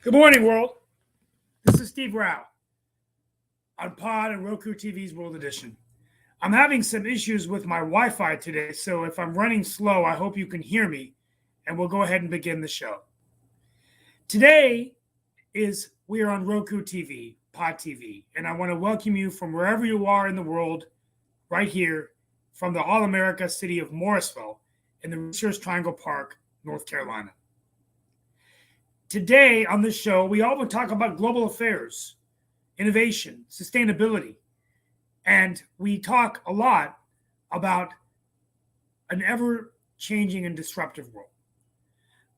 Good morning, world. This is Steve Rao on Pod and Roku TV's World Edition. I'm having some issues with my Wi-Fi today, so if I'm running slow, I hope you can hear me, and we'll go ahead and begin the show. Today we are on Roku TV, Pod TV, and I want to welcome you from wherever you are in the world, right here from the All-America city of Morrisville in the Research Triangle Park, North Carolina. Today on this show, we all will talk about global affairs, innovation, sustainability, and we talk a lot about an ever-changing and disruptive world.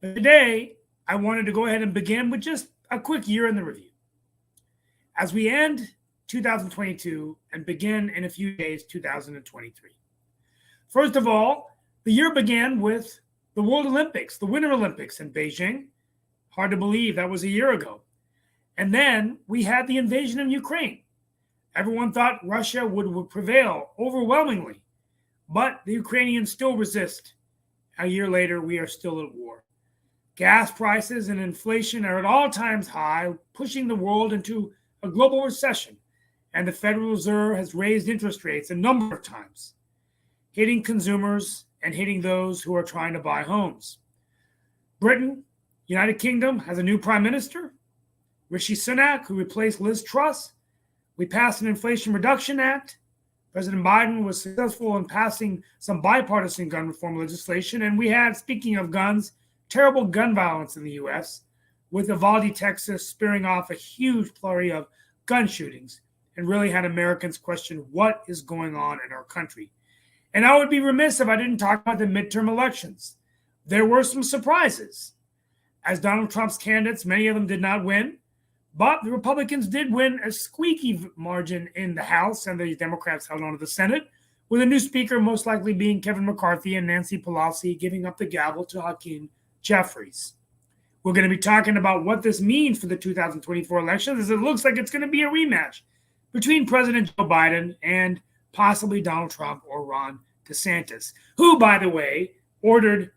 But today, I wanted to go ahead and begin with just a quick year in the review. As we end 2022 and begin in a few days 2023. First of all, the year began with the World Olympics, the Winter Olympics in Beijing. Hard to believe that was a year ago. And then we had the invasion of Ukraine. Everyone thought Russia would prevail overwhelmingly, but the Ukrainians still resist. A year later, we are still at war. Gas prices and inflation are at all times high, pushing the world into a global recession. And the Federal Reserve has raised interest rates a number of times, hitting consumers and hitting those who are trying to buy homes. Britain, United Kingdom has a new prime minister, Rishi Sunak, who replaced Liz Truss. We passed an Inflation Reduction Act. President Biden was successful in passing some bipartisan gun reform legislation. And we had, speaking of guns, terrible gun violence in the U.S., with Uvalde, Texas, spearing off a huge flurry of gun shootings and really had Americans question what is going on in our country. And I would be remiss if I didn't talk about the midterm elections. There were some surprises. As Donald Trump's candidates, many of them did not win, but the Republicans did win a squeaky margin in the House, and the Democrats held on to the Senate, with a new speaker most likely being Kevin McCarthy and Nancy Pelosi giving up the gavel to Hakeem Jeffries. We're going to be talking about what this means for the 2024 elections, as it looks like it's going to be a rematch between President Joe Biden and possibly Donald Trump or Ron DeSantis, who, by the way, ordered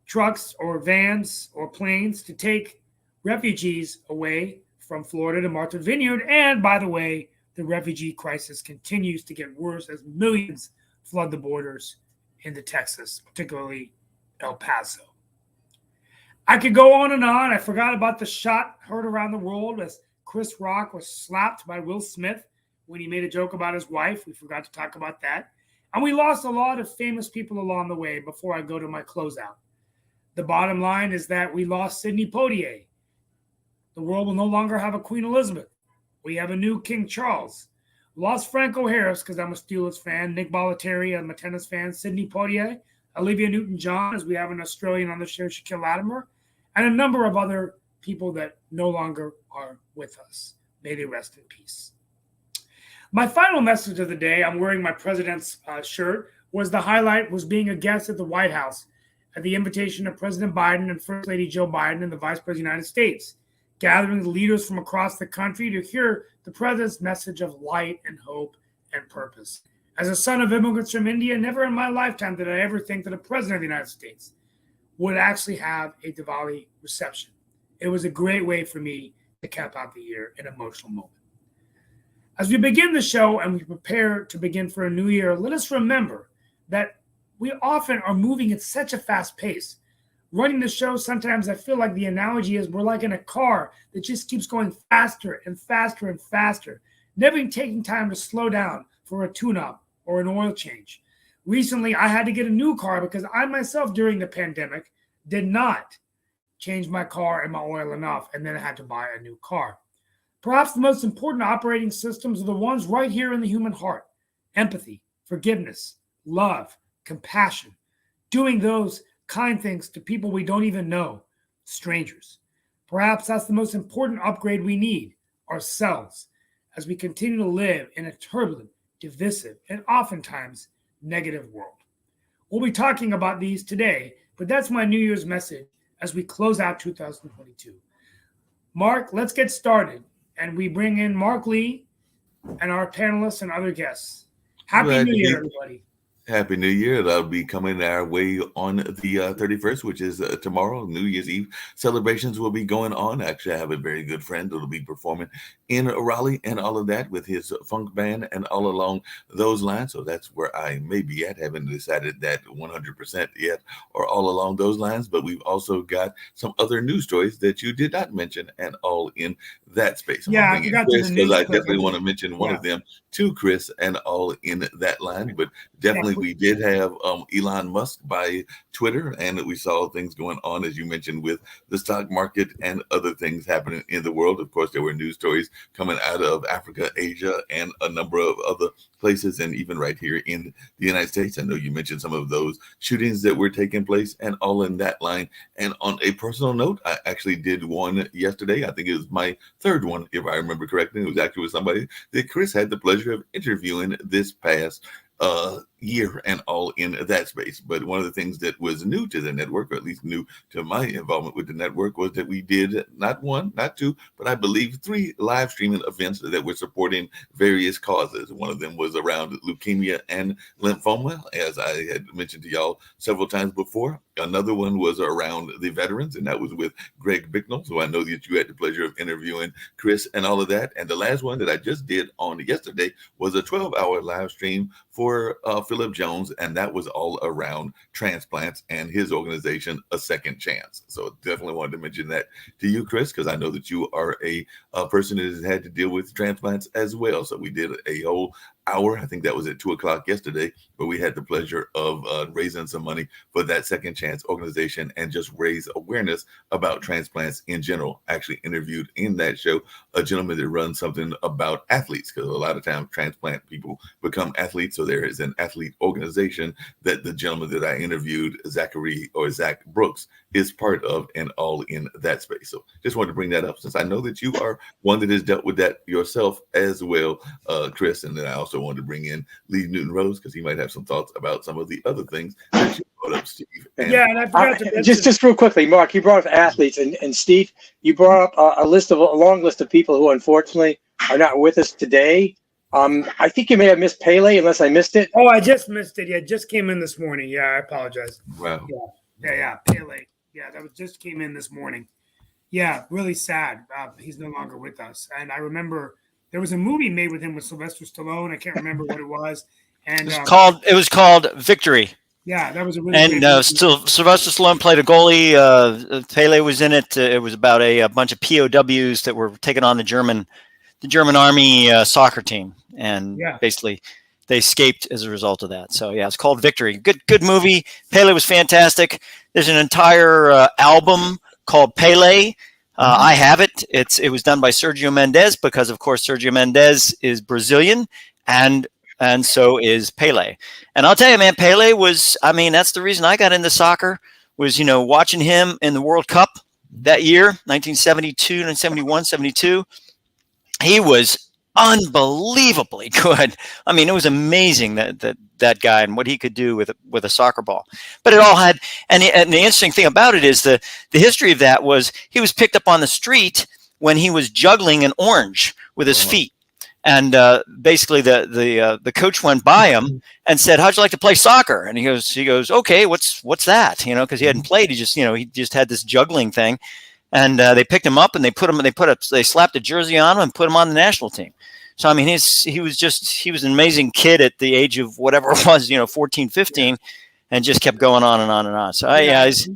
trucks or vans or planes to take refugees away from Florida to Martha's Vineyard. And by the way, the refugee crisis continues to get worse as millions flood the borders into Texas, particularly El Paso. I could go on and on. I forgot about the shot heard around the world as Chris Rock was slapped by Will Smith when he made a joke about his wife. We forgot to talk about that. And we lost a lot of famous people along the way before I go to my closeout. The bottom line is that we lost Sidney Poitier. The world will no longer have a Queen Elizabeth. We have a new King Charles. We lost Franco Harris because I'm a Steelers fan, Nick Bollettieri, I'm a tennis fan, Sidney Poitier, Olivia Newton-John, as we have an Australian on the show, Shaquille Latimer, and a number of other people that no longer are with us. May they rest in peace. My final message of the day, I'm wearing my president's shirt, was the highlight was being a guest at the White House at the invitation of President Biden and First Lady Joe Biden and the Vice President of the United States, gathering leaders from across the country to hear the president's message of light and hope and purpose. As a son of immigrants from India, never in my lifetime did I ever think that a president of the United States would actually have a Diwali reception. It was a great way for me to cap out the year, an emotional moment. As we begin the show and we prepare to begin for a new year, let us remember that we often are moving at such a fast pace. Running the show, sometimes I feel like the analogy is we're like in a car that just keeps going faster and faster and faster, never taking time to slow down for a tune-up or an oil change. Recently, I had to get a new car because I myself, during the pandemic, did not change my car and my oil enough, and then I had to buy a new car. Perhaps the most important operating systems are the ones right here in the human heart: empathy, forgiveness, love, compassion, doing those kind things to people we don't even know, strangers. Perhaps that's the most important upgrade we need, ourselves, as we continue to live in a turbulent, divisive, and oftentimes negative world. We'll be talking about these today, but that's my New Year's message as we close out 2022. Mark, let's get started. And we bring in Mark Lee and our panelists and other guests. Happy New Year, everybody. Happy New Year. That'll be coming our way on the 31st, which is tomorrow. New Year's Eve celebrations will be going on. Actually, I have a very good friend that'll be performing in Raleigh and all of that with his funk band and all along those lines. So that's where I may be at. Haven't decided that 100% yet or all along those lines. But we've also got some other news stories that you did not mention and all in that space. I'm Yeah, going I to bring in forgot to Chris the because news I clip. definitely want to mention one Yeah, of them to Chris and all in that line. But yeah, definitely we did have Elon Musk by Twitter, and we saw things going on, as you mentioned, with the stock market and other things happening in the world. Of course, there were news stories coming out of Africa, Asia, and a number of other places, and even right here in the United States. I know you mentioned some of those shootings that were taking place and all in that line. And on a personal note, I actually did one yesterday. I think it was my third one, if I remember correctly. It was actually with somebody that Chris had the pleasure of interviewing this past year and all in that space. But one of the things that was new to the network, or at least new to my involvement with the network, was that we did not one, not two, but I believe three live streaming events that were supporting various causes. One of them was around leukemia and lymphoma, as I had mentioned to y'all several times before. Another one was around the veterans, and that was with Greg Bicknell. So I know that you had the pleasure of interviewing Chris and all of that. And the last one that I just did on yesterday was a 12-hour live stream for Philip Jones, and that was all around transplants and his organization, A Second Chance. So definitely wanted to mention that to you, Chris, because I know that you are a person that has had to deal with transplants as well. So we did a whole hour. I think that was at 2 o'clock yesterday, but we had the pleasure of raising some money for that Second Chance organization and just raise awareness about transplants in general. Actually interviewed in that show a gentleman that runs something about athletes, because a lot of times transplant people become athletes. So there is an athlete organization that the gentleman that I interviewed, Zach Brooks, is part of, and all in that space. So just wanted to bring that up, since I know that you are one that has dealt with that yourself as well, Chris. And then I also wanted to bring in Lee Newton Rose, because he might have some thoughts about some of the other things that you brought up, Steve. And yeah. And I forgot to mention. Just real quickly, Mark, you brought up athletes, and Steve, you brought up a long list of people who unfortunately are not with us today. I think you may have missed Pele, unless I missed it. Oh, I just missed it. Yeah, it just came in this morning. Yeah, I apologize. wow. Yeah. Pele. Yeah, that was just came in this morning. Yeah, really sad. He's no longer with us. And I remember there was a movie made with him with Sylvester Stallone. I can't remember what it was. And It was called Victory. yeah, that was a really And great movie. Sylvester Stallone played a goalie. Pele was in it. It was about a bunch of POWs that were taking on the German army soccer team, and Yeah. basically they escaped as a result of that. So yeah, it's called Victory. Good movie. Pele was fantastic. There's an entire album called Pele. I have it. It was done by Sergio Mendes, because of course Sergio Mendes is Brazilian, and so is Pele. And I'll tell you, man, Pele was, I mean, that's the reason I got into soccer, was, watching him in the World Cup that year, 1972 and 71, 72. He was unbelievably good. I mean, it was amazing that guy and what he could do with a soccer ball. But it all had, and the interesting thing about it is the history of that was he was picked up on the street when he was juggling an orange with his feet. And basically, the coach went by him and said, "How'd you like to play soccer?" And he goes, "Okay, what's that?" Because he hadn't played. He just had this juggling thing. And they picked him up and they slapped a jersey on him and put him on the national team. So I mean, he was an amazing kid at the age of whatever it was, 14, 15, and just kept going on and on and on. So that's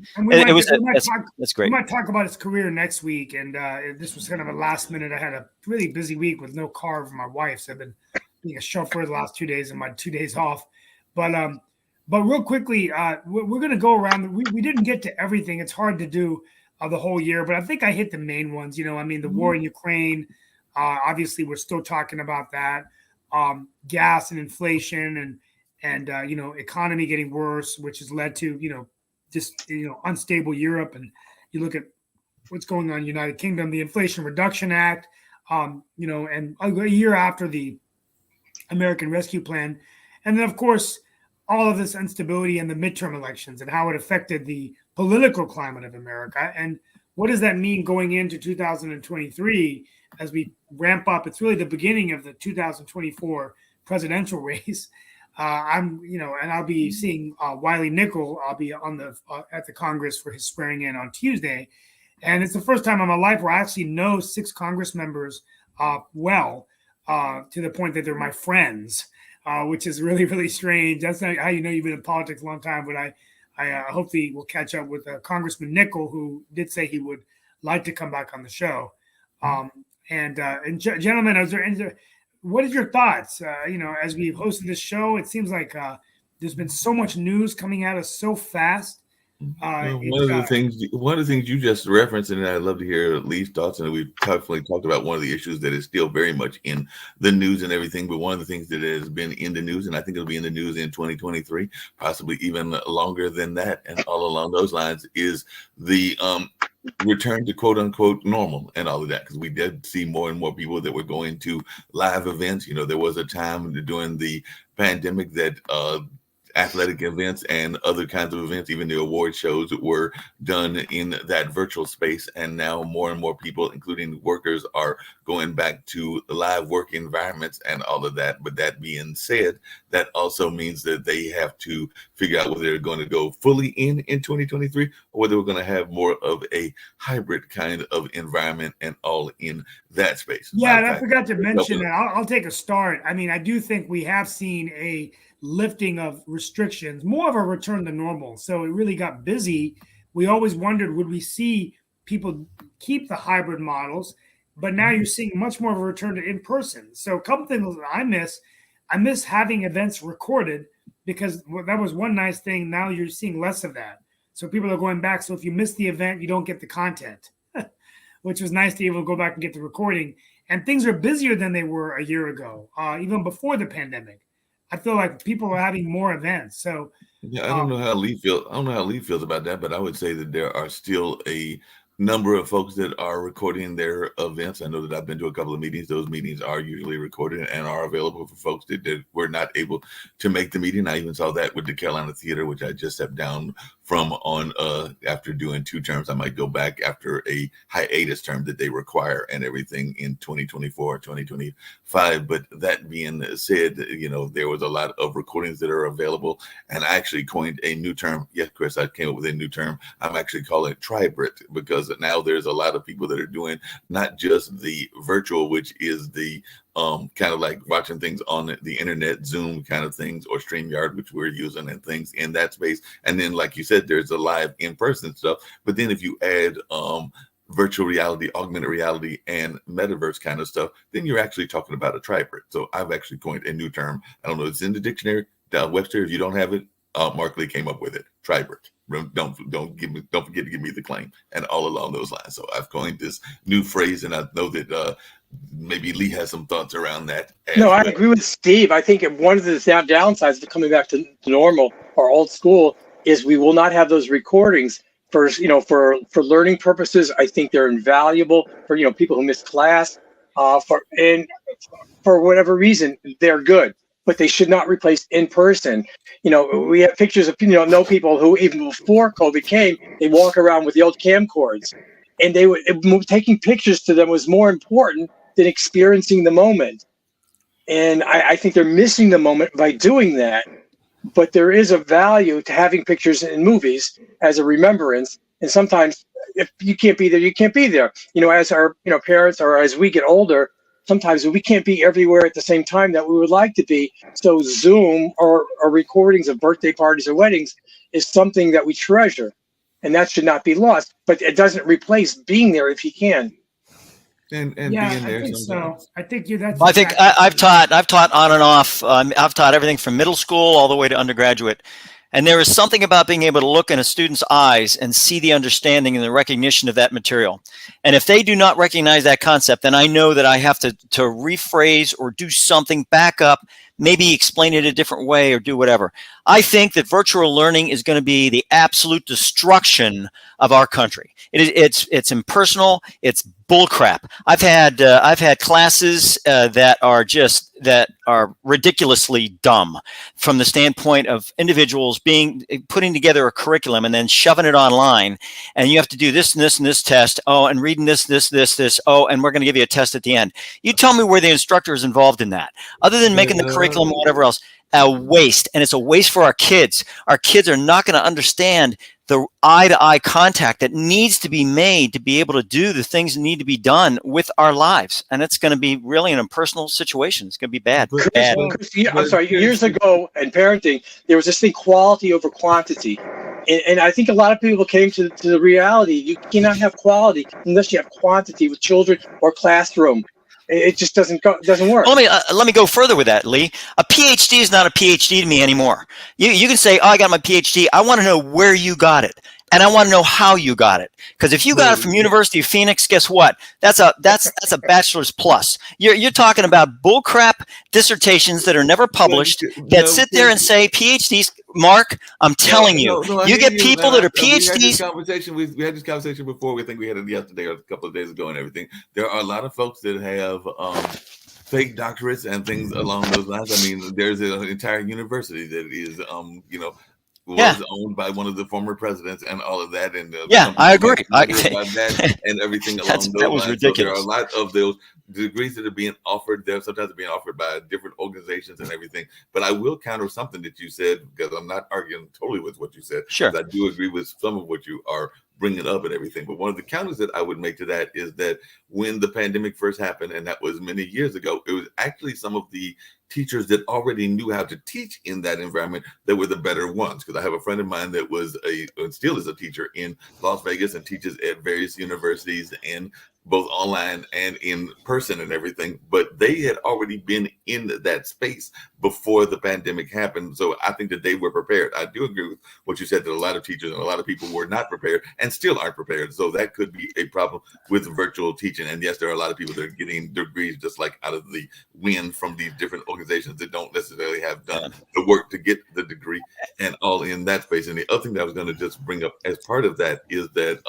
great. We might talk about his career next week. And this was kind of a last minute. I had a really busy week with no car for my wife, so I've been being a chauffeur the last 2 days and my 2 days off. But real quickly, we're going to go around. We didn't get to everything. It's hard to do the whole year, but I think I hit the main ones. The war in Ukraine. Obviously, we're still talking about that. Gas and inflation and economy getting worse, which has led to unstable Europe. And you look at what's going on in the United Kingdom, the Inflation Reduction Act, and a year after the American Rescue Plan, and then of course all of this instability in the midterm elections and how it affected the political climate of America. And what does that mean going into 2023 as we ramp up? It's really the beginning of the 2024 presidential race. and I'll be seeing Wiley Nickel. I'll be on the at the Congress for his swearing in on Tuesday, and it's the first time in my life where I actually know 6 Congress members well, to the point that they're my friends, which is really, really strange. That's not how you know you've been in politics a long time, but I hopefully will catch up with Congressman Nickel, who did say he would like to come back on the show. And gentlemen, what is your thoughts? As we've hosted this show, it seems like there's been so much news coming at us so fast. One of the things you just referenced, and I'd love to hear Lee's thoughts, and we've definitely talked about one of the issues that is still very much in the news and everything, but one of the things that has been in the news, and I think it'll be in the news in 2023, possibly even longer than that, and all along those lines, is the return to quote unquote normal and all of that, because we did see more and more people that were going to live events. There was a time during the pandemic that athletic events and other kinds of events, even the award shows, were done in that virtual space. And now more and more people, including workers, are going back to live work environments and all of that. But that being said, that also means that they have to figure out whether they're going to go fully in 2023, or whether we're going to have more of a hybrid kind of environment and all in that space. Yeah, and I forgot to mention that. I'll take a start. I mean, I do think we have seen a lifting of restrictions, more of a return to normal. So it really got busy. We always wondered, would we see people keep the hybrid models? But now you're seeing much more of a return to in-person. So a couple things that I miss having events recorded, because that was one nice thing. Now you're seeing less of that. So people are going back. So if you miss the event, you don't get the content, which was nice to be able to go back and get the recording. And things are busier than they were a year ago, even before the pandemic. I feel like people are having more events. So yeah, I don't know how Lee feels. I don't know how Lee feels about that, but I would say that there are still a number of folks that are recording their events. I know that I've been to a couple of meetings. Those meetings are usually recorded and are available for folks that were not able to make the meeting. I even saw that with the Carolina Theater, which I just stepped down from on after doing 2 terms. I might go back after a hiatus term that they require and everything in 2024, 2025. But that being said, there was a lot of recordings that are available. And I actually coined a new term. Yes, Chris, I came up with a new term. I'm actually calling it tribrit, because now there's a lot of people that are doing not just the virtual, which is the kind of like watching things on the internet, Zoom kind of things, or StreamYard, which we're using, and things in that space. And then, like you said, there's a live in-person stuff. But then if you add virtual reality, augmented reality, and metaverse kind of stuff, then you're actually talking about a tribrit. So I've actually coined a new term. I don't know, it's in the dictionary. Webster, if you don't have it, Mark Lee came up with it. Tribrit. Don't forget to give me the claim, and all along those lines. So I've coined this new phrase, and I know that maybe Lee has some thoughts around that. No, I agree with Steve. I think one of the downsides of coming back to normal or old school is we will not have those recordings for learning purposes. I think they're invaluable for people who miss class, for whatever reason they're good. But they should not replace in person. We have pictures of know people who even before COVID came, they walk around with the old camcorders, and taking pictures to them was more important than experiencing the moment. And I think they're missing the moment by doing that. But there is a value to having pictures in movies as a remembrance. And sometimes if you can't be there, you can't be there. As our parents, or as we get older, sometimes we can't be everywhere at the same time that we would like to be. So Zoom or recordings of birthday parties or weddings is something that we treasure, and that should not be lost. But it doesn't replace being there if you can. And yeah, being there. I think so. I think that's. I think I've taught on and off. I've taught everything from middle school all the way to undergraduate. And there is something about being able to look in a student's eyes and see the understanding and the recognition of that material. And if they do not recognize that concept, then I know that I have to rephrase or do something, back up, maybe explain it a different way or do whatever. I think that virtual learning is going to be the absolute destruction of our country. It's impersonal. It's bullcrap. I've had classes that are ridiculously dumb from the standpoint of individuals putting together a curriculum and then shoving it online, and you have to do this and this and this test. Oh, and reading this. Oh, and we're going to give you a test at the end. You tell me where the instructor is involved in that, other than making the curriculum or whatever else. a waste, and it's a waste for our kids. Our kids are not going to understand the eye-to-eye contact that needs to be made to be able to do the things that need to be done with our lives. And it's going to be really an impersonal situation. It's going to be bad. Bad. I'm sorry, years ago in parenting, there was this thing, quality over quantity. And I think a lot of people came to the reality, you cannot have quality unless you have quantity with children or classroom. It just doesn't work. Well, let me go further with that, Lee. A PhD is not a PhD to me anymore. You can say, "Oh, I got my PhD." I want to know where you got it, and I want to know how you got it. Because if you got it from University of Phoenix, guess what? That's a bachelor's plus. You're talking about bullcrap dissertations that are never published that sit there and say PhDs. Mark, I'm telling you, you get people that are PhDs. We had this conversation before. I think we had it yesterday or a couple of days ago and everything. There are a lot of folks that have fake doctorates and things along those lines. I mean, there's an entire university that is, was owned by one of the former presidents and all of that. And I agree. About that and everything along those that was lines. Ridiculous. So there are a lot of those degrees that are being offered there. Sometimes they're being offered by different organizations and everything. But I will counter something that you said, because I'm not arguing totally with what you said. Sure. I do agree with some of what you are bringing up and everything. But one of the counters that I would make to that is that when the pandemic first happened, and that was many years ago, it was actually some of the teachers that already knew how to teach in that environment that were the better ones. Because I have a friend of mine that was still is a teacher in Las Vegas and teaches at various universities and both online and in person and everything, but they had already been in that space before the pandemic happened. So I think that they were prepared. I do agree with what you said, that a lot of teachers and a lot of people were not prepared and still aren't prepared. So that could be a problem with virtual teaching. And yes, there are a lot of people that are getting degrees just like out of the wind from these different organizations that don't necessarily have done the work to get the degree and all in that space. And the other thing that I was going to just bring up as part of that is that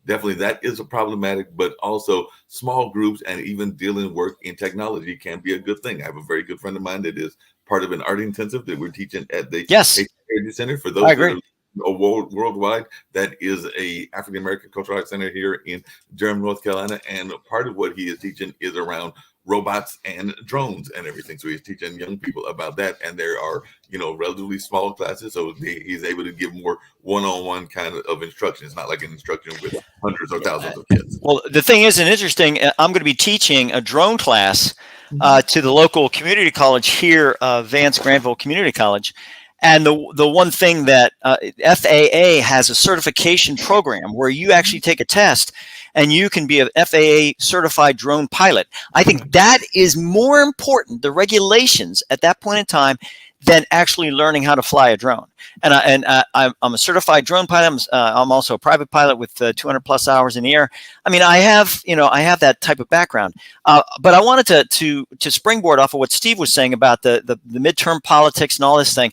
definitely that is a problematic, but also small groups and even dealing work in technology can be a good thing. I have a very good friend of mine that is part of an art intensive that we're teaching at the Heritage Center. For those that are worldwide, that is a African American cultural arts center here in Durham, North Carolina. And part of what he is teaching is around robots and drones and everything. So he's teaching young people about that. And there are, relatively small classes. So he's able to give more one-on-one kind of instruction. It's not like an instruction with hundreds or thousands of kids. Well, the thing is, and interesting, I'm going to be teaching a drone class to the local community college here, Vance Granville Community College. And the one thing that FAA has a certification program where you actually take a test and you can be a FAA certified drone pilot. I think that is more important, the regulations at that point in time, than actually learning how to fly a drone. And I'm a certified drone pilot. I'm also a private pilot with 200 plus hours in the air. I mean, I have that type of background. But I wanted to springboard off of what Steve was saying about the midterm politics and all this thing.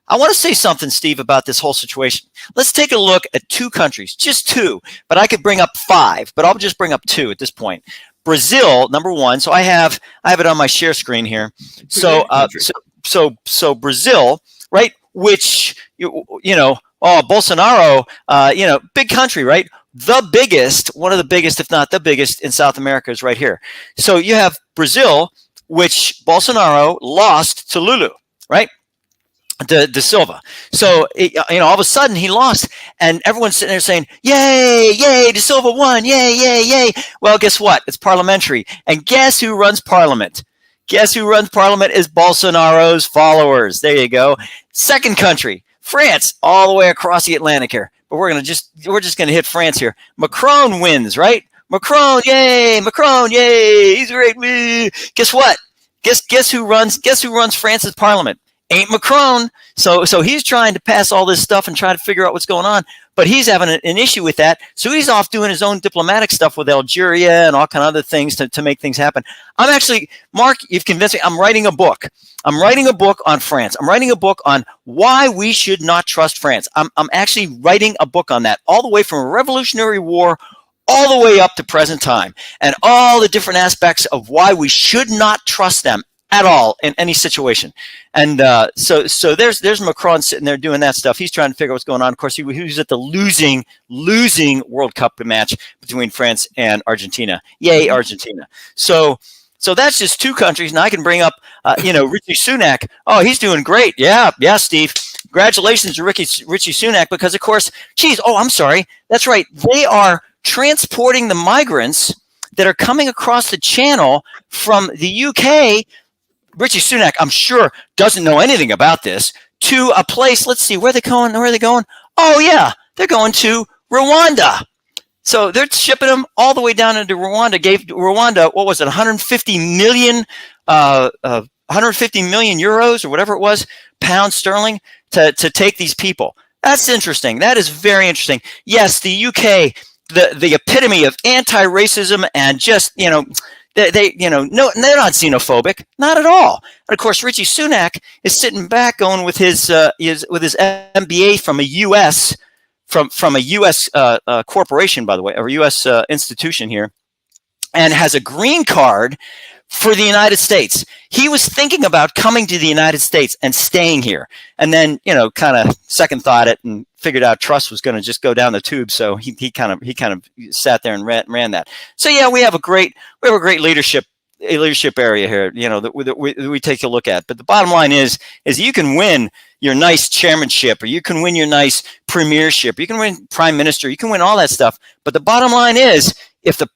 I want to say something, Steve, about this whole situation. Let's take a look at two countries, just two, but I could bring up five, but I'll just bring up two at this point. Brazil, number one. So I have it on my share screen here. So Brazil, right? Which Bolsonaro, big country, right? The biggest, one of the biggest, if not the biggest, in South America is right here. So you have Brazil, which Bolsonaro lost to Lula, right? De Silva. So, all of a sudden he lost and everyone's sitting there saying, yay, yay, De Silva won, yay, yay, yay. Well, guess what? It's parliamentary. And guess who runs parliament? Guess who runs parliament is Bolsonaro's followers. There you go. Second country, France, all the way across the Atlantic here. But we're just going to hit France here. Macron wins, right? Macron, yay, he's great. Guess what? Guess who runs France's parliament? Ain't Macron. So he's trying to pass all this stuff and try to figure out what's going on, but he's having an issue with that. So he's off doing his own diplomatic stuff with Algeria and all kind of other things to make things happen. I'm actually, Mark, you've convinced me. I'm writing a book. I'm writing a book on France. I'm writing a book on why we should not trust France. I'm actually writing a book on that, all the way from a Revolutionary War all the way up to present time, and all the different aspects of why we should not trust them at all in any situation. And so there's Macron sitting there doing that stuff. He's trying to figure out what's going on. Of course, he was at the losing World Cup match between France and Argentina. Yay, Argentina. So So that's just two countries, and I can bring up, Richie Sunak. Oh, he's doing great. Yeah, Steve. Congratulations to Richie Sunak, because of course, I'm sorry. That's right. They are transporting the migrants that are coming across the channel from the UK. Richie Sunak, I'm sure, doesn't know anything about this, to a place. Let's see, where are they going? Oh yeah, they're going to Rwanda. So they're shipping them all the way down into Rwanda. Gave Rwanda, what was it, 150 million euros or whatever it was, pounds sterling, to take these people. That's interesting. That is very interesting. Yes, the UK, the epitome of anti-racism, and just, no, they're not xenophobic, not at all. And of course, Richie Sunak is sitting back, going with his MBA from a U.S. from a U.S. Corporation, by the way, or U.S. institution here, and has a green card for the United States. He was thinking about coming to the United States and staying here, and then, kind of second thought it and figured out trust was going to just go down the tube. So he kind of sat there and ran that. So yeah, we have a great leadership area here, that we take a look at. But the bottom line is you can win your nice chairmanship, or you can win your nice premiership, you can win prime minister, you can win all that stuff. But the bottom line is, if the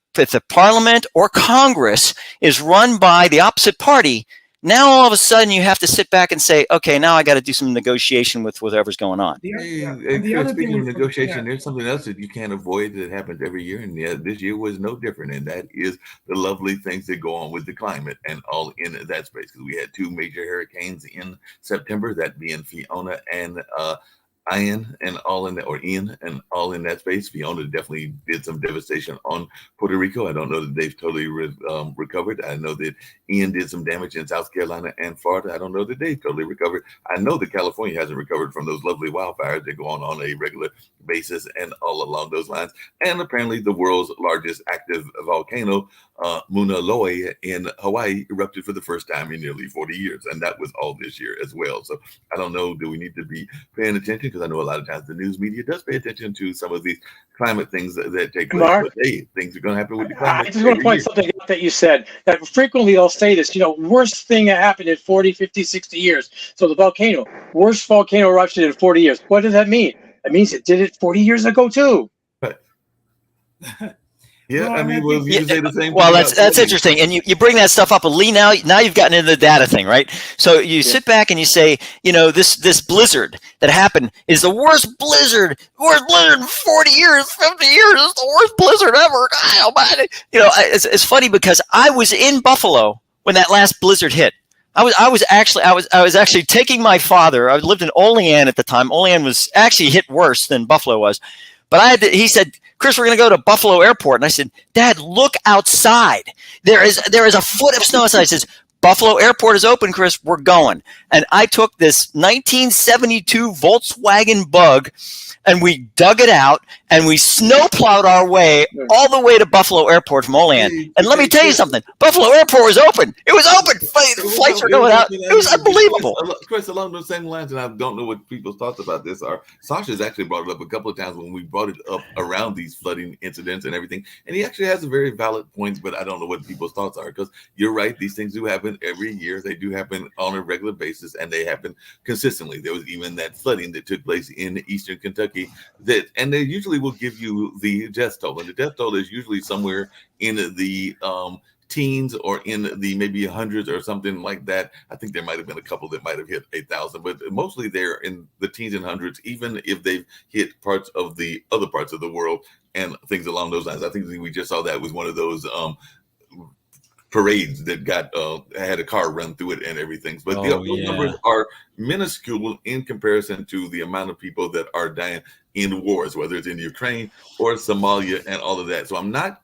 parliament or Congress is run by the opposite party, now all of a sudden you have to sit back and say, okay, now I got to do some negotiation with whatever's going on. Speaking of negotiation, there's something else that you can't avoid that happens every year, and this year was no different. And that is the lovely things that go on with the climate and all in that space. Because we had two major hurricanes in September, that being Fiona and Ian and all in that space. Fiona definitely did some devastation on Puerto Rico. I don't know that they've totally recovered. I know that Ian did some damage in South Carolina and Florida. I don't know that they've totally recovered. I know that California hasn't recovered from those lovely wildfires that go on a regular basis and all along those lines. And apparently the world's largest active volcano, Mauna Loa in Hawaii, erupted for the first time in nearly 40 years. And that was all this year as well. So I don't know, do we need to be paying attention? Because I know a lot of times the news media does pay attention to some of these climate things that take place. Mark, but hey, things are going to happen with the climate. I just want to point something out that you said, that frequently they'll say this, worst thing that happened in 40, 50, 60 years. So the volcano, worst volcano eruption in 40 years. What does that mean? That means it did it 40 years ago too. Right. Yeah, we'll say the same. Well, that's interesting, and you bring that stuff up, and Lee. Now you've gotten into the data thing, right? So you sit back and you say, this blizzard that happened is the worst blizzard in 40 years, 50 years. It's the worst blizzard ever. It's funny because I was in Buffalo when that last blizzard hit. I was actually taking my father. I lived in Olean at the time. Olean was actually hit worse than Buffalo was. But he said, Chris, we're going to go to Buffalo Airport. And I said, Dad, look outside. There is a foot of snow outside. He says, Buffalo Airport is open, Chris. We're going. And I took this 1972 Volkswagen Bug, and we dug it out, and we snowplowed our way all the way to Buffalo Airport from Olean. And let me tell you something. Buffalo Airport was open. It was open. Flights were going out. It was unbelievable. Chris, along those same lines, and I don't know what people's thoughts about this are. Sasha's actually brought it up a couple of times when we brought it up around these flooding incidents and everything. And he actually has a very valid point, but I don't know what people's thoughts are, because you're right. These things do happen every year. They do happen on a regular basis, and they happen consistently. There was even that flooding that took place in eastern Kentucky, and they usually will give you the death toll, and the death toll is usually somewhere in the teens or in the maybe hundreds or something like that. I think there might have been a couple that might have hit 8,000, but mostly they're in the teens and hundreds, even if they've hit parts of the other parts of the world and things along those lines. I think we just saw that was one of those parades that had a car run through it and everything. But those numbers are minuscule in comparison to the amount of people that are dying in wars, whether it's in Ukraine or Somalia and all of that. So I'm not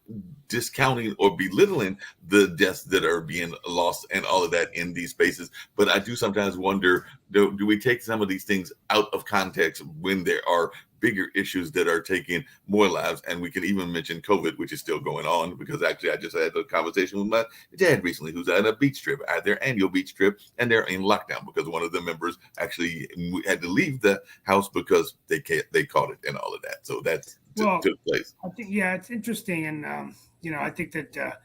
discounting or belittling the deaths that are being lost and all of that in these spaces. But I do sometimes wonder, do we take some of these things out of context when there are bigger issues that are taking more lives? And we can even mention COVID, which is still going on, because actually I just had a conversation with my dad recently, who's at a beach trip, at their annual beach trip, and they're in lockdown because one of the members actually had to leave the house because they caught it and all of that. So that's took place. I think, it's interesting. And, I think that,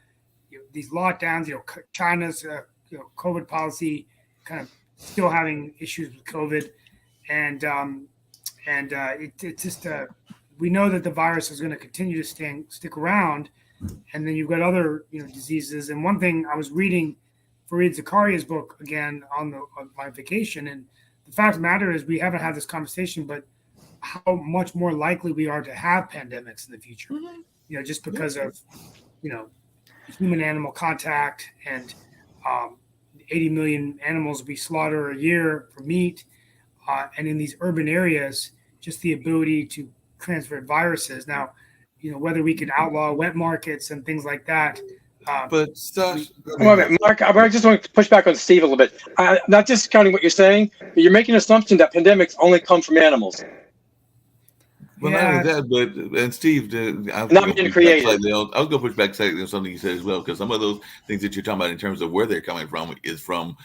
these lockdowns. China's COVID policy kind of still having issues with COVID, and it's just we know that the virus is going to continue to stick around, and then you've got other diseases. And one thing I was reading Fareed Zakaria's book again on my vacation, and the fact of the matter is we haven't had this conversation, but how much more likely we are to have pandemics in the future. Just because of human animal contact and 80 million animals we slaughter a year for meat, and in these urban areas, just the ability to transfer viruses. Now, whether we could outlaw wet markets and things like that. But Stash, Mark, I just want to push back on Steve a little bit. Not discounting what you're saying, but you're making an assumption that pandemics only come from animals. Well, not only that, but Steve, I'll Not being creative. I'll go push back slightly on something you said as well, because some of those things that you're talking about in terms of where they're coming from is from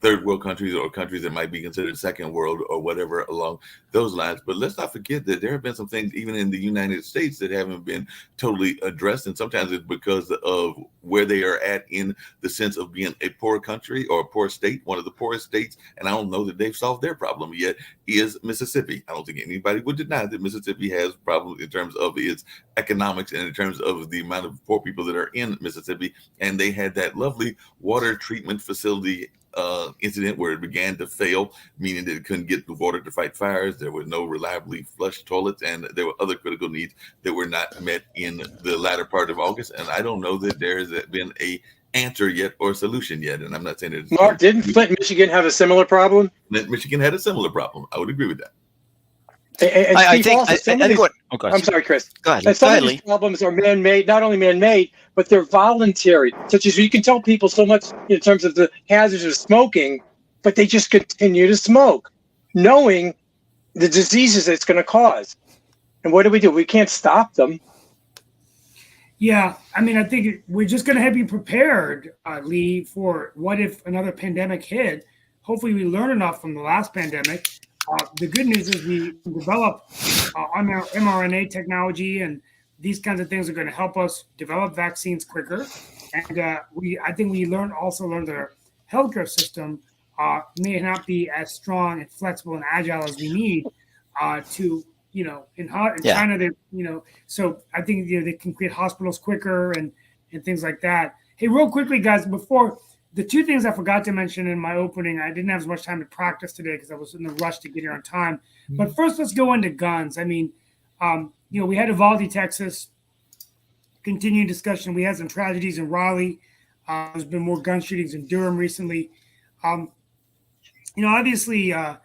third world countries or countries that might be considered second world or whatever along those lines. But let's not forget that there have been some things even in the United States that haven't been totally addressed. And sometimes it's because of where they are at in the sense of being a poor country or a poor state, one of the poorest states. And I don't know that they've solved their problem yet, is Mississippi. I don't think anybody would deny that Mississippi has problems in terms of its economics and in terms of the amount of poor people that are in Mississippi. And they had that lovely water treatment facility incident where it began to fail, meaning that it couldn't get the water to fight fires. There were no reliably flushed toilets, and there were other critical needs that were not met in the latter part of August. And I don't know that there has been a answer yet or solution yet. And I'm not saying that. Mark, didn't Flint, Michigan have a similar problem? Flint, Michigan had a similar problem. I would agree with that. And I'm sorry, Chris. Go ahead. And some of these problems are man-made, not only man-made, but they're voluntary. Such as you can tell people so much in terms of the hazards of smoking, but they just continue to smoke, knowing the diseases it's going to cause. And what do? We can't stop them. Yeah, I mean, I think we're just going to have to be prepared, Lee, for what if another pandemic hit. Hopefully we learn enough from the last pandemic. The good news is we develop mRNA technology, and these kinds of things are going to help us develop vaccines quicker. And I think we also learned that our healthcare system may not be as strong and flexible and agile as we need to, in China, so I think they can create hospitals quicker and things like that. Hey, real quickly, guys, before. The two things I forgot to mention in my opening, I didn't have as much time to practice today because I was in the rush to get here on time. But first, let's go into guns. I mean, we had Uvalde, Texas, continuing discussion. We had some tragedies in Raleigh. There's been more gun shootings in Durham recently. Obviously, I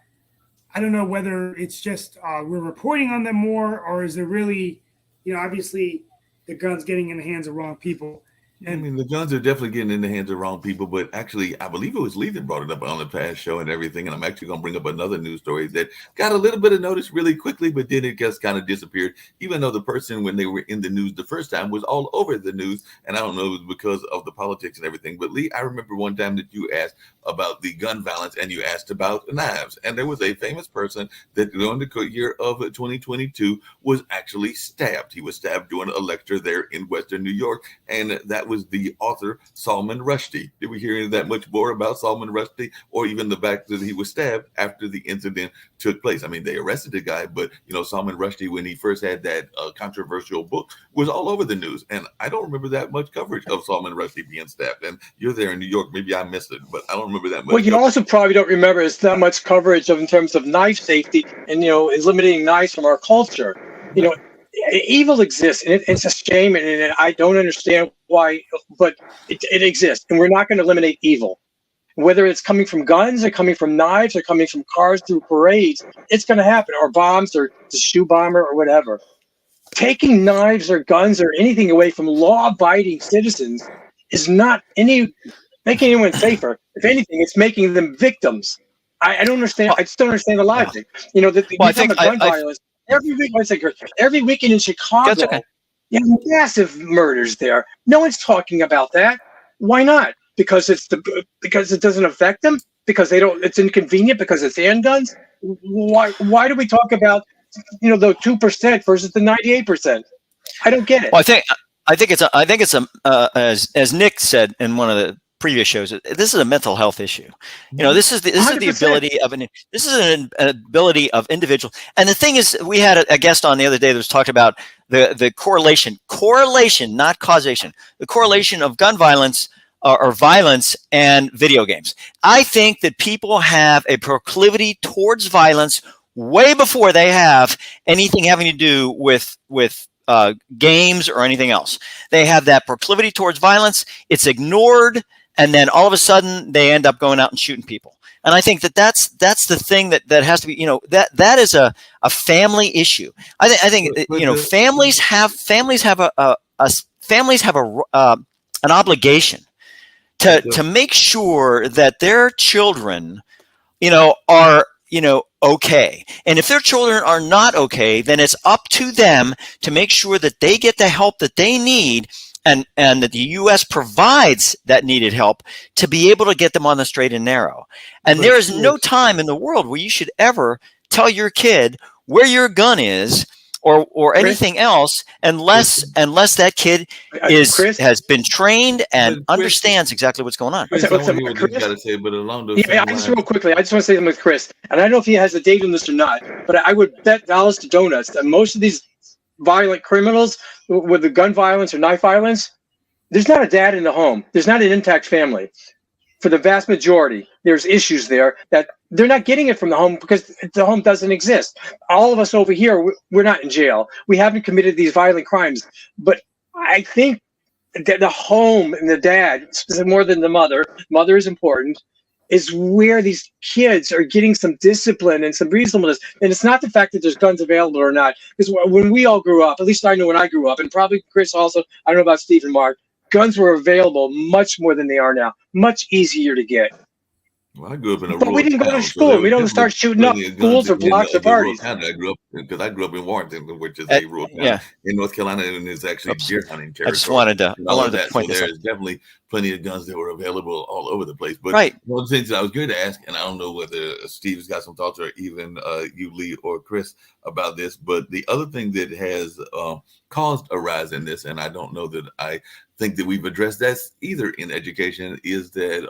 don't know whether it's just we're reporting on them more, or is there really, obviously the guns getting in the hands of wrong people. I mean, the guns are definitely getting in the hands of wrong people, but actually, I believe it was Lee that brought it up on the past show and everything. And I'm actually going to bring up another news story that got a little bit of notice really quickly, but then it just kind of disappeared, even though the person, when they were in the news the first time, was all over the news. And I don't know, it was because of the politics and everything. But Lee, I remember one time that you asked about the gun violence and you asked about knives. And there was a famous person that during the year of 2022 was actually stabbed. He was stabbed during a lecture there in Western New York. And that was the author Salman Rushdie. Did we hear that much more about Salman Rushdie, or even the fact that he was stabbed after the incident took place? I mean, they arrested the guy, but Salman Rushdie, when he first had that controversial book, was all over the news, and I don't remember that much coverage of Salman Rushdie being stabbed. And you're there in New York, maybe I missed it, but I don't remember that much. What you also probably don't remember is not much coverage of in terms of knife safety and eliminating knives from our culture. Evil exists, and it's a shame, and I don't understand why, but it exists, and we're not going to eliminate evil. Whether it's coming from guns or coming from knives or coming from cars through parades, it's going to happen, or bombs or the shoe bomber or whatever. Taking knives or guns or anything away from law-abiding citizens is not making anyone safer. If anything, it's making them victims. I don't understand. I just don't understand the logic. Gun violence. Every weekend in Chicago, you have massive murders there. No one's talking about that. Why not? Because it doesn't affect them? Because it's inconvenient because it's handguns? Why do we talk about the 2% versus the 98%? I don't get it. Well, I think it's as Nick said in one of the previous shows, this is a mental health issue. You know, this is the 100%. ability of an ability of individual. And the thing is, we had a guest on the other day that was talked about the correlation, not causation, the correlation of gun violence or violence and video games. I think that people have a proclivity towards violence way before they have anything having to do with games or anything else. They have that proclivity towards violence. It's ignored, and then all of a sudden they end up going out and shooting people. And I think that's the thing that has to be, that is a family issue. I think families have an obligation to make sure that their children, are okay. And if their children are not okay, then it's up to them to make sure that they get the help that they need, and that the U.S. provides that needed help to be able to get them on the straight and narrow. And there is no time in the world where you should ever tell your kid where your gun is or anything else unless that kid has been trained and understands exactly what's going on. Chris, I want to hear what you got to say, but along those same lines, real quickly, I just want to say something with Chris, and I don't know if he has a date on this or not, but I would bet dollars to donuts that most of these violent criminals with the gun violence or knife violence, there's not a dad in the home. There's not an intact family. For the vast majority, there's issues there that they're not getting it from the home because the home doesn't exist. All of us over here, we're not in jail. We haven't committed these violent crimes. But I think that the home and the dad, more than the mother is important, is where these kids are getting some discipline and some reasonableness. And it's not the fact that there's guns available or not. Because when we all grew up, at least I know when I grew up, and probably Chris also, I don't know about Steve and Mark, guns were available much more than they are now, much easier to get. Well, I grew up in a but we didn't go to school. So we don't start shooting up schools or blocks or parties. I grew up in Warrenton, which is a rural town in North Carolina, and it's actually deer hunting territory. I just wanted to point this out. There's definitely plenty of guns that were available all over the place. But right. One of the things that I was going to ask, and I don't know whether Steve's got some thoughts or even you, Lee, or Chris about this, but the other thing that has caused a rise in this, and I don't know that I think that we've addressed that either in education, is that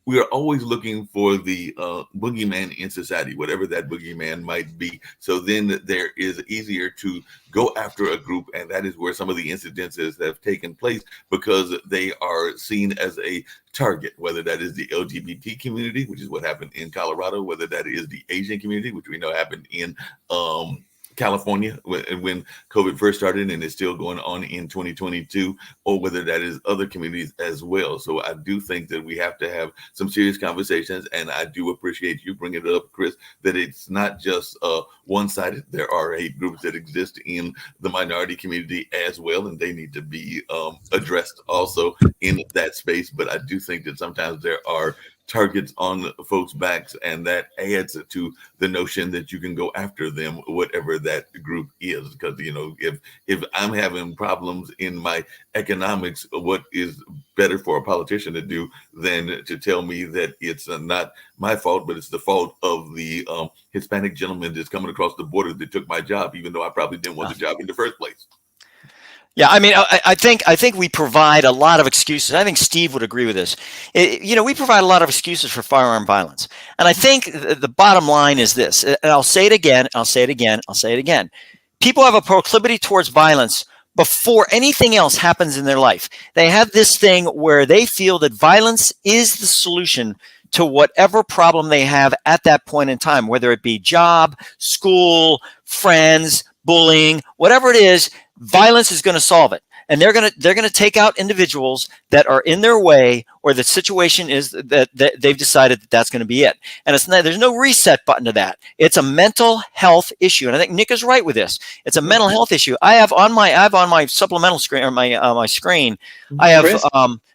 we are always looking for the boogeyman in society, whatever that boogeyman might be. So then there is easier to go after a group, and that is where some of the incidences have taken place because they are seen as a target, whether that is the LGBT community, which is what happened in Colorado, whether that is the Asian community, which we know happened in California when COVID first started and is still going on in 2022, or whether that is other communities as well. So I do think that we have to have some serious conversations, and I do appreciate you bringing it up, Chris, that it's not just one-sided. There are hate groups that exist in the minority community as well, and they need to be addressed also in that space. But I do think that sometimes there are targets on folks' backs, and that adds to the notion that you can go after them, whatever that group is. Because if I'm having problems in my economics, what is better for a politician to do than to tell me that it's not my fault, but it's the fault of the Hispanic gentleman that's coming across the border that took my job, even though I probably didn't want the job in the first place. Yeah, I mean, I think we provide a lot of excuses. I think Steve would agree with this. We provide a lot of excuses for firearm violence. And I think the bottom line is this, and I'll say it again, I'll say it again. People have a proclivity towards violence before anything else happens in their life. They have this thing where they feel that violence is the solution to whatever problem they have at that point in time, whether it be job, school, friends, bullying, whatever it is. Violence is going to solve it, and they're going to take out individuals that are in their way, or the situation is that they've decided that that's going to be it. And there's no reset button to that. It's a mental health issue, and I think Nick is right with this. It's a mental health issue. I have on my supplemental screen, or my screen, I have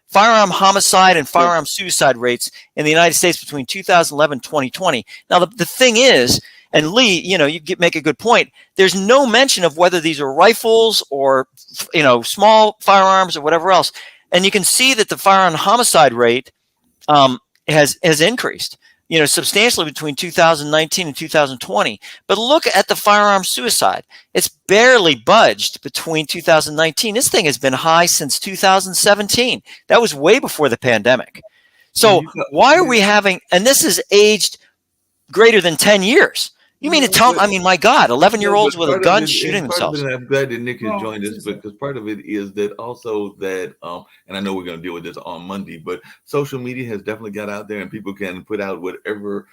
firearm homicide and firearm suicide rates in the United States between 2011 and 2020. Now the thing is. And Lee, you make a good point. There's no mention of whether these are rifles or, small firearms or whatever else. And you can see that the firearm homicide rate has increased. substantially between 2019 and 2020. But look at the firearm suicide. It's barely budged between 2019. This thing has been high since 2017. That was way before the pandemic. So why are we having, and this is aged greater than 10 years. You mean to tell, I mean, my God, 11-year-olds with a gun shooting themselves. I'm glad that Nick has joined us, because part of it is that also that, and I know we're going to deal with this on Monday, but social media has definitely got out there, and people can put out whatever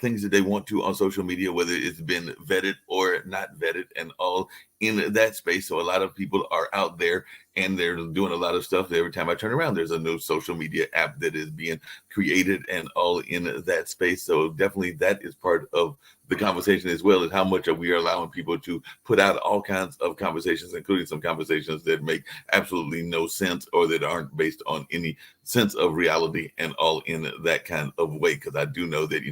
things that they want to on social media, whether it's been vetted or not vetted, and all in that space. So a lot of people are out there and they're doing a lot of stuff. Every time I turn around, there's a new social media app that is being created and all in that space. So definitely that is part of the conversation, as well as how much we are allowing people to put out all kinds of conversations, including some conversations that make absolutely no sense or that aren't based on any sense of reality, and all in that kind of way. Because I do know that,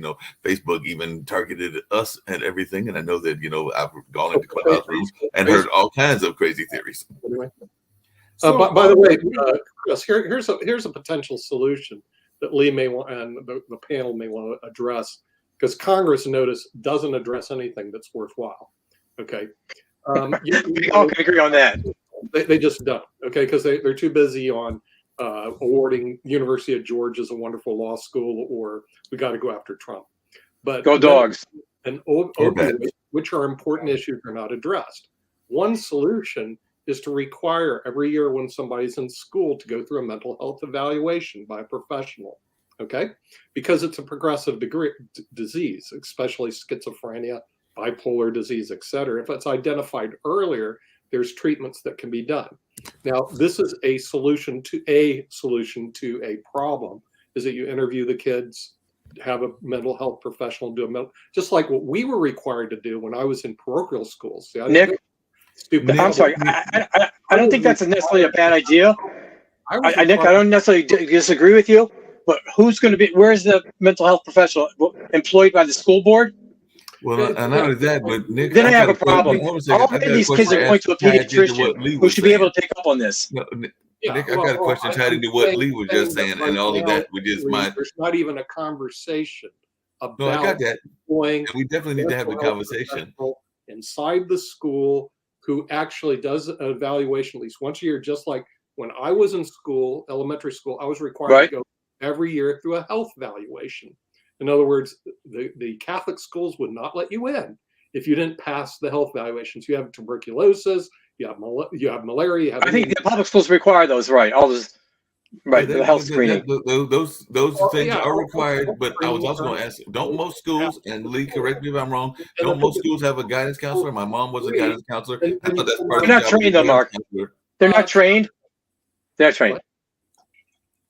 Facebook even targeted us and everything. And I know that, I've gone into clubhouse rooms and heard all kinds of crazy theories. Anyway. By the way, Chris, here's a potential solution that Lee may want, and the panel may want to address, because Congress, notice, doesn't address anything that's worthwhile. Okay. We all can agree on that. They just don't. Okay, because they're too busy on awarding University of Georgia as a wonderful law school, or we got to go after Trump. But go dogs. And opioids, which are important issues, are not addressed. One solution is to require every year when somebody's in school to go through a mental health evaluation by a professional. Okay, because it's a progressive disease, especially schizophrenia, bipolar disease, etc. If it's identified earlier, there's treatments that can be done. Now, this is a solution to a problem, is that you interview the kids, have a mental health professional do just like what we were required to do when I was in parochial schools. See, Nick, I'm sorry. I don't think that's necessarily a bad idea. Nick, I don't necessarily disagree with you. But who's going to be? Where's the mental health professional employed by the school board? Well, not only that, but Nick, then I have a problem. All of these kids are going to a pediatrician who should be able to take up on this. No, Nick, I got a question tied into what Lee was just saying, and all of that, which is my. There's not even a conversation about. No, I got that. And we definitely need to have the conversation inside the school, who actually does an evaluation at least once a year, just like when I was in school, elementary school, I was required to go every year through a health evaluation. In other words, the Catholic schools would not let you in if you didn't pass the health evaluations. You have tuberculosis, you have malaria. You have I think the public schools require those, right? All those, right? The health screening. Those things are required. But I was also going to ask: don't most schools, and Lee, correct me if I'm wrong, don't most schools have a guidance counselor? My mom was a guidance counselor. I thought that's part of the job. They're not trained, though, Mark. They're not trained. They're not trained.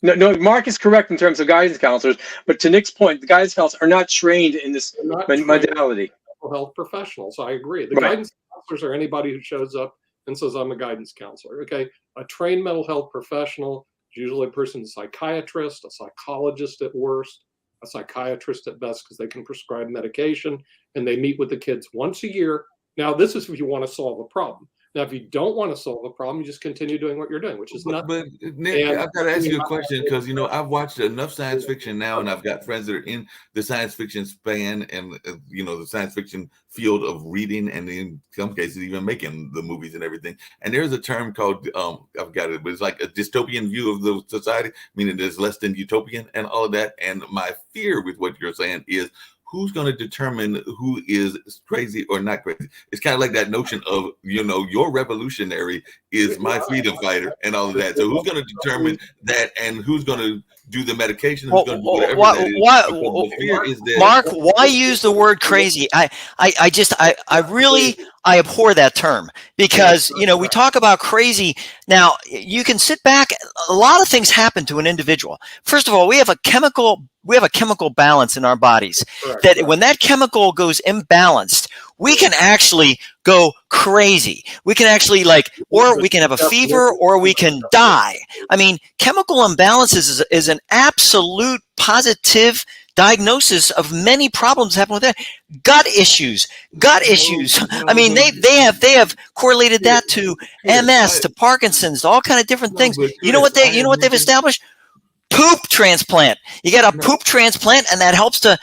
No, Mark is correct in terms of guidance counselors, but to Nick's point, the guidance counselors are not trained in this modality. Mental health professionals, I agree. The guidance counselors are anybody who shows up and says, I'm a guidance counselor. Okay, a trained mental health professional is usually a person, a psychiatrist, a psychologist at worst, a psychiatrist at best, because they can prescribe medication, and they meet with the kids once a year. Now, this is if you want to solve a problem. Now, if you don't want to solve a problem, you just continue doing what you're doing, which is nothing. But Nick, I've got to ask you a question, because I've watched enough science fiction now, and I've got friends that are in the science fiction span and the science fiction field of reading, and in some cases even making the movies and everything. And there's a term called I've got it, but it's like a dystopian view of the society, meaning there's less than utopian and all of that. And my fear with what you're saying is, who's going to determine who is crazy or not crazy? It's kind of like that notion of, your revolutionary is my freedom fighter and all of that. So who's going to determine that, and who's going to do the medication? Who's going to do whatever the fear is that. Mark, why use the word crazy? I abhor that term, because, we talk about crazy. Now, you can sit back. A lot of things happen to an individual. First of all, we have a chemical balance in our bodies. Correct. That when that chemical goes imbalanced, we can actually go crazy. We can actually or we can have a fever, or we can die. I mean, chemical imbalances is an absolute positive diagnosis of many problems happening with that. Gut issues. I mean, they have correlated that to MS, to Parkinson's, to all kind of different things. You know what they've established? poop transplant. You get a poop transplant, and that helps to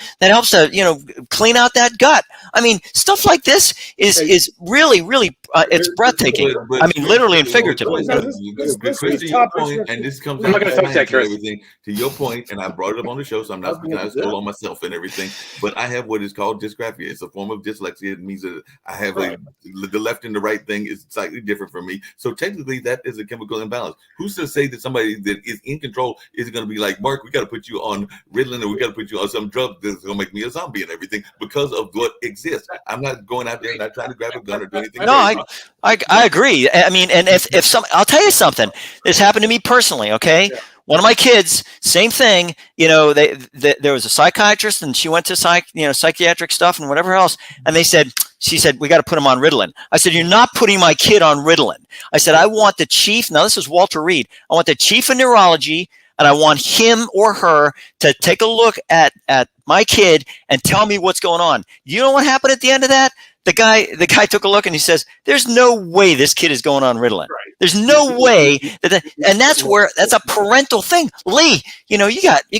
clean out that gut. I mean, stuff like this is really it's breathtaking. I mean, literally and figuratively. Chris, to your point, and this comes I'm not out going to touch that, Chris. everything to your point, and I brought it up on the show, so I'm not speaking out of school on myself and everything. But I have what is called dysgraphia. It's a form of dyslexia. It means that I have the left and the right thing is slightly different for me. So technically, that is a chemical imbalance. Who's to say that somebody that is in control is going to be like, Mark, we got to put you on Ritalin, or we got to put you on some drug that's going to make me a zombie and everything because of what exists. I'm not going out there and not trying to grab a gun or do anything. No, I agree. I mean, and if some, I'll tell you something. This happened to me personally. Okay, one of my kids, same thing. You know, there was a psychiatrist, and she went to psychiatric stuff and whatever else, and she said, we got to put him on Ritalin. I said, you're not putting my kid on Ritalin. I said, I want the chief. Now, this is Walter Reed. I want the chief of neurology, and I want him or her to take a look at my kid and tell me what's going on. You know what happened at the end of that? The guy took a look and he says, there's no way this kid is going on Ritalin. Right. There's no way and that's a parental thing. Lee, you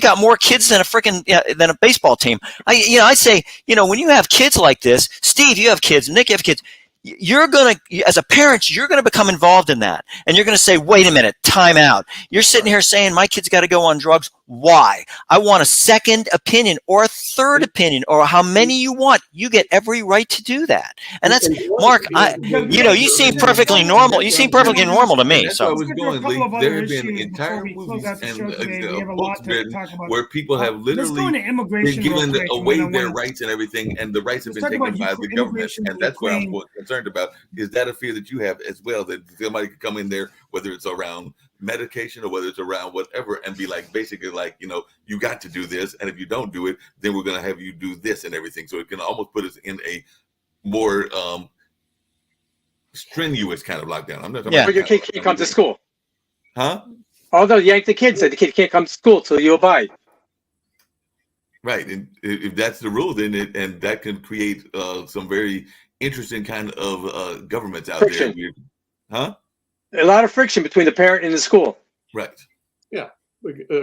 got more kids than a baseball team. I'd say, when you have kids like this, Steve, you have kids, Nick, you have kids, as a parent, you're going to become involved in that. And you're going to say, wait a minute, time out. You're sitting here saying my kid's got to go on drugs. Why? I want a second opinion or a third opinion or how many you want. You get every right to do that. And that's, Mark, you seem perfectly normal. You seem perfectly normal to me. So there have been entire movies and books written where people have literally been given away their rights and everything, and the rights have been taken by the government. And that's what I'm concerned about. Is that a fear that you have as well, that somebody could come in there, whether it's around medication or whether it's around whatever, and be like, basically like, you got to do this, and if you don't do it, then we're going to have you do this and everything. So it can almost put us in a more strenuous kind of lockdown. I'm not talking but your kid can't come to school. Huh? Although yank the kid said the kid can't come to school till you abide. Right. And if that's the rule, then and that can create some very interesting kind of governments out there. Huh? A lot of friction between the parent and the school. Right. Yeah.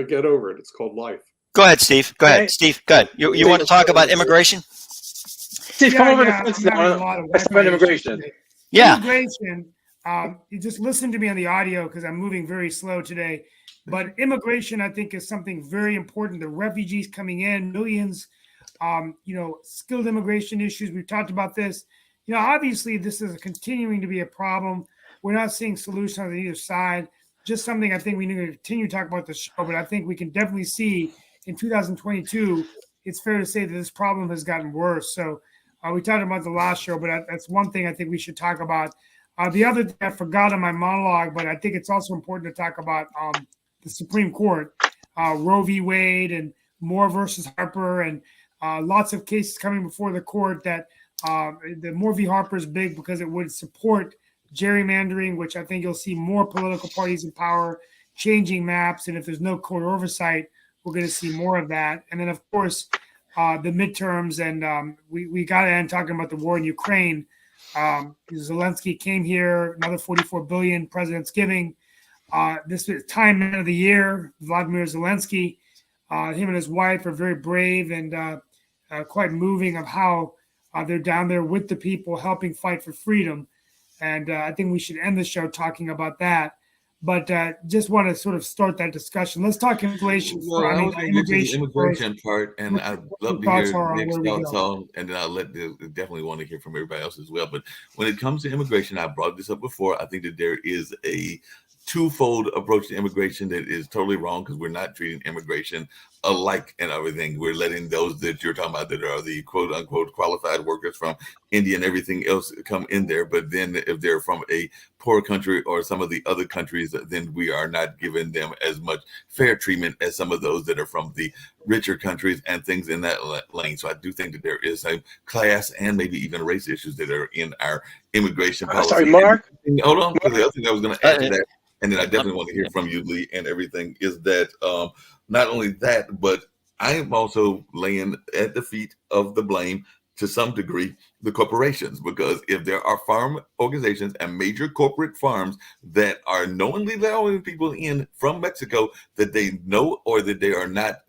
Get over it. It's called life. Go ahead, Steve. Go ahead, Steve. Go ahead. You want to talk about immigration? Steve, come over the fence now. Let's talk about immigration. Yeah. Immigration. You just listen to me on the audio because I'm moving very slow today. But immigration, I think, is something very important. The refugees coming in, millions, skilled immigration issues. We've talked about this. Obviously, this is continuing to be a problem. We're not seeing solutions on either side. Just something I think we need to continue to talk about the show. But I think we can definitely see in 2022, it's fair to say that this problem has gotten worse. So we talked about the last show, but that's one thing I think we should talk about. The other thing I forgot in my monologue, but I think it's also important to talk about the Supreme Court, Roe v. Wade and Moore versus Harper, and lots of cases coming before the court that the Moore v. Harper is big because it would support gerrymandering, which I think you'll see more political parties in power, changing maps. And if there's no court oversight, we're going to see more of that. And then, of course, the midterms. And we got to end talking about the war in Ukraine. Zelensky came here, another $44 billion, President's giving. This is Time Man of the Year, Vladimir Zelensky. Him and his wife are very brave and quite moving of how they're down there with the people helping fight for freedom. And I think we should end the show talking about that. But just want to sort of start that discussion. Let's talk inflation. Immigration part, and I'd love to hear Nick's thoughts on, and then I'll definitely want to hear from everybody else as well. But when it comes to immigration, I brought this up before. I think that there is a twofold approach to immigration that is totally wrong, because we're not treating immigration alike and everything. We're letting those that you're talking about that are the quote unquote qualified workers from India and everything else come in there. But then if they're from a poor country or some of the other countries, then we are not giving them as much fair treatment as some of those that are from the richer countries and things in that lane. So I do think that there is a class and maybe even race issues that are in our immigration policy. Sorry, Mark. And hold on, because the other thing I was going to add to that, and then I definitely want to hear from you, Lee, and everything, is that not only that, but I am also laying at the feet of the blame to some degree the corporations, because if there are farm organizations and major corporate farms that are knowingly allowing people in from Mexico that they know or that they are not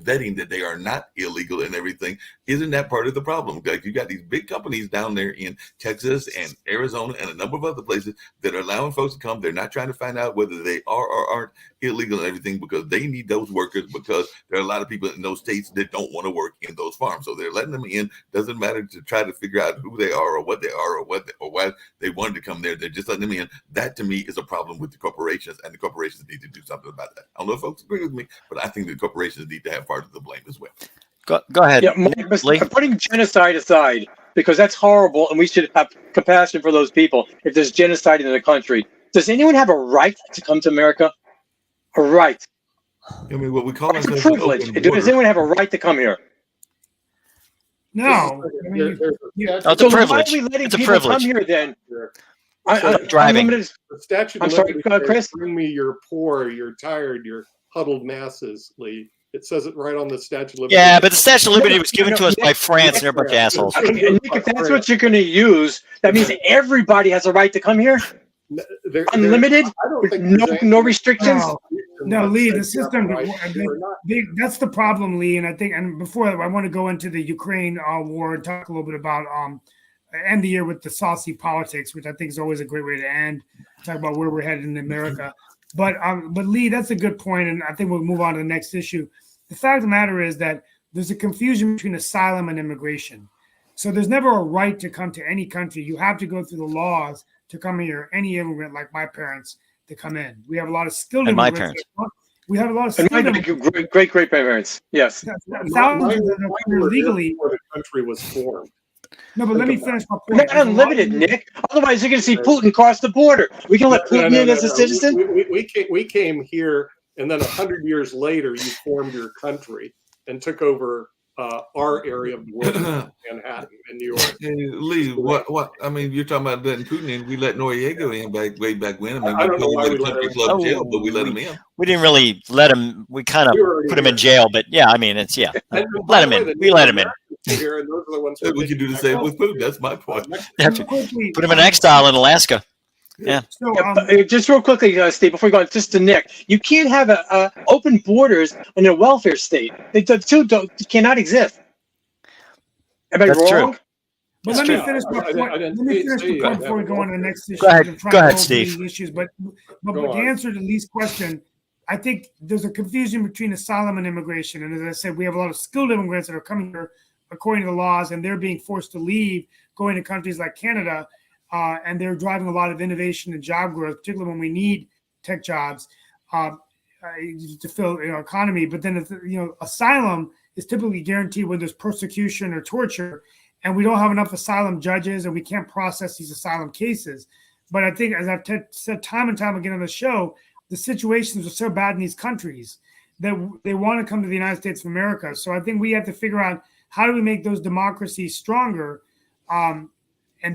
vetting, that they are not illegal and everything, isn't that part of the problem? Like, you got these big companies down there in Texas and Arizona and a number of other places that are allowing folks to come. They're not trying to find out whether they are or aren't illegal and everything, because they need those workers, because there are a lot of people in those states that don't want to work in those farms. So they're letting them in. Doesn't matter to try to figure out who they are or what they are or why they wanted to come there. They're just letting them in. That to me is a problem with the corporations, and the corporations need to do something about that. I don't know if folks agree with me, but I think the corporations need to have part of the blame as well. Go ahead. Yeah, Lee. putting genocide aside, because that's horrible, and we should have compassion for those people. If there's genocide in the country, does anyone have a right to come to America? A right? I mean, what we call It's a ourselves an privilege. open Does border. anyone have a right to come here? No. I mean, It's a So why privilege. are we letting It's a people come privilege. here then? Driving. Unlimited- The statute. I'm sorry, Chris? Bring me your poor, you're tired, you're huddled masses, Lee. It says it right on the statute of limitations. Yeah, but the Statute of Liberty was given to us by France, and they're a bunch of assholes. Okay, and Nick, if that's what you're going to use, that means everybody has a right to come here? Unlimited? I don't think No, there's no anything- restrictions? No, Lee, the That's system, right. Or not. that's the problem, Lee. And I think, and before I want to go into the Ukraine war and talk a little bit about end the year with the saucy politics, which I think is always a great way to end. Talk about where we're headed in America. But Lee, that's a good point, and I think we'll move on to the next issue. The fact of the matter is that there's a confusion between asylum and immigration. So there's never a right to come to any country. You have to go through the laws to come here. Any immigrant, like my parents, to come in. We have a lot of skilled And my immigrants. We have a lot of And skilled my immigrants. great-great-parents, yes. Thousands that are here legally. Before the country was formed. No, but let me finish my point. Not unlimited, Nick. Otherwise, you're going to see Putin cross the border. We can let Putin in as a citizen? We came here, and then 100 years later, you formed your country and took over our area of the world, Manhattan and New York. Hey, Lee, what? I mean, you're talking about letting Putin in. We let Noriega in way back when. I mean, I don't know we why put we him in let country him club in. jail, but we let him in. We didn't really let him. We kind of We were already put him in here. jail, but yeah, I mean, it's And by let him the way, in. the We let him in. Americans here, and those are the ones who We could do the same with Putin. That's my point. Quickly, Put him in exile in Alaska. Yeah. So, Just real quickly, Steve, before we go on, just to Nick, you can't have open borders in a welfare state. The two cannot exist. Am I That's wrong? true. but That's let me true. finish my I point. didn't Let me finish say the point that. before we go on to the next issue. Go ahead. I'm trying Go to ahead, through Steve. these issues, but Go to on. answer to Lee's question, I think there's a confusion between asylum and immigration. And as I said, we have a lot of skilled immigrants that are coming here according to the laws, and they're being forced to leave, going to countries like Canada, and they're driving a lot of innovation and job growth, particularly when we need tech jobs to fill economy. But then, asylum is typically guaranteed when there's persecution or torture, and we don't have enough asylum judges, and we can't process these asylum cases. But I think, as I've said time and time again on the show, the situations are so bad in these countries that they want to come to the United States of America. So I think we have to figure out how do we make those democracies stronger and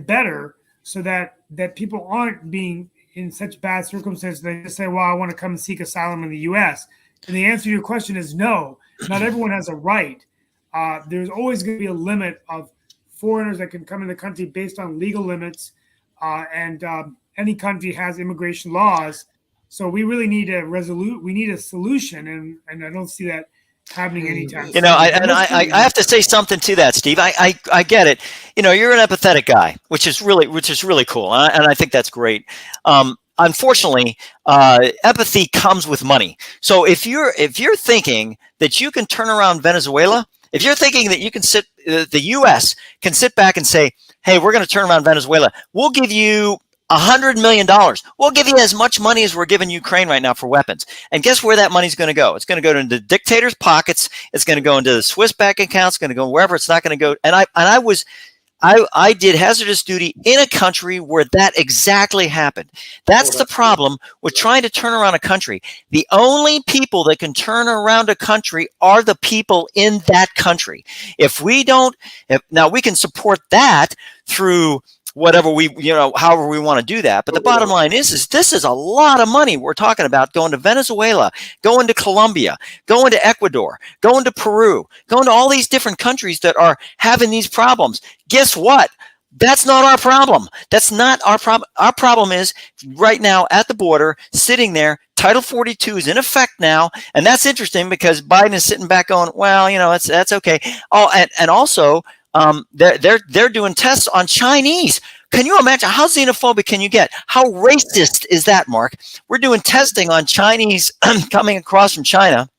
better, so that people aren't being in such bad circumstances. They just say, well, I want to come and seek asylum in the U.S. And the answer to your question is no. Not everyone has a right. There's always going to be a limit of foreigners that can come in the country based on legal limits. And any country has immigration laws. So we really need a solution. And I don't see that happening anytime soon. I have to say something to that, Steve. I get it. You're an empathetic guy, which is really cool, and I think that's great. Unfortunately, empathy comes with money. So if you're thinking that you can turn around Venezuela, if you're thinking that you can the U.S. can sit back and say, "Hey, we're going to turn around Venezuela. We'll give you $100 million. We'll give you as much money as we're giving Ukraine right now for weapons." And guess where that money's going to go? It's going to go into dictators' pockets. It's going to go into the Swiss bank accounts. It's going to go wherever. It's not going to go. And I did hazardous duty in a country where that exactly happened. That's the problem with trying to turn around a country. The only people that can turn around a country are the people in that country. Now we can support that through whatever however we want to do that. But the bottom line is this is a lot of money we're talking about going to Venezuela, going to Colombia, going to Ecuador, going to Peru, going to all these different countries that are having these problems. Guess what? That's not our problem. That's not our problem. Our problem is right now at the border, sitting there. Title 42 is in effect now, and that's interesting because Biden is sitting back going, well, that's okay. Oh, and also they're doing tests on Chinese. Can you imagine how xenophobic can you get? How racist is that, Mark? We're doing testing on Chinese coming across from China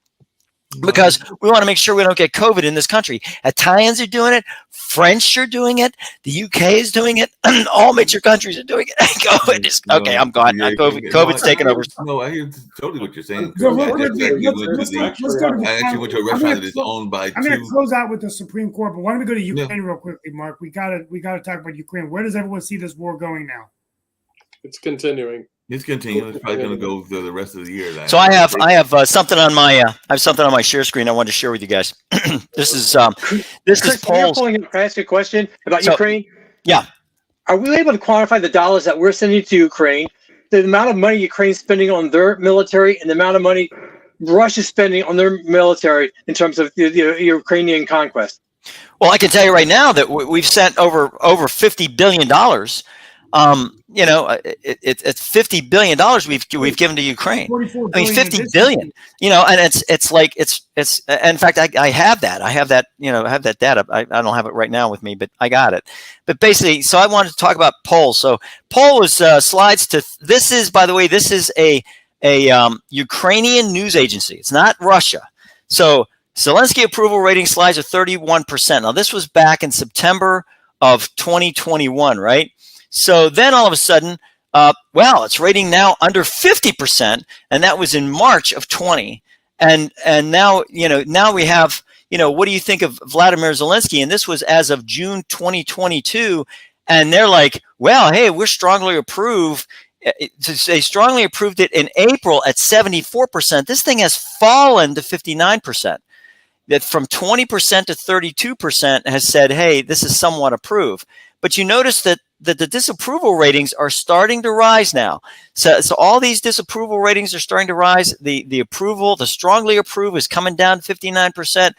because we want to make sure we don't get COVID in this country. Italians are doing it. French are doing it. The UK is doing it. All major countries are doing it. COVID is okay. I'm gone. COVID's taking over. No, I hear totally what you're saying. So I let's go to actually went to a restaurant that is owned by I'm going to two. close out with the Supreme Court, but why don't we go to Ukraine real quickly, Mark? We gotta talk about Ukraine. Where does everyone see this war going now? It's continuing. It's continuing. It's probably going to go through the rest of the year. So I have something on my share screen I wanted to share with you guys. This is polls. Can I ask you a question about Ukraine? Yeah. Are we able to quantify the dollars that we're sending to Ukraine, the amount of money Ukraine's spending on their military, and the amount of money Russia's spending on their military in terms of the Ukrainian conquest? Well, I can tell you right now that we've sent over $50 billion. It's $50 billion we've given to Ukraine. I mean, 50 billion. And it's like it's. In fact, I have that. I have that data. I don't have it right now with me, but I got it. But basically, so I wanted to talk about polls. So poll is slides to. This is, by the way, this is a Ukrainian news agency. It's not Russia. So Zelensky approval rating slides are 31%. Now this was back in September of 2021, right? So then all of a sudden, it's rating now under 50%, and that was in March of 20. And now, now we have, what do you think of Vladimir Zelensky? And this was as of June 2022, and they're like, well, hey, we're strongly approved. They strongly approved it in April at 74%. This thing has fallen to 59%. That from 20% to 32% has said, hey, this is somewhat approved. But you notice that the disapproval ratings are starting to rise now. So all these disapproval ratings are starting to rise. The approval, the strongly approve is coming down 59%.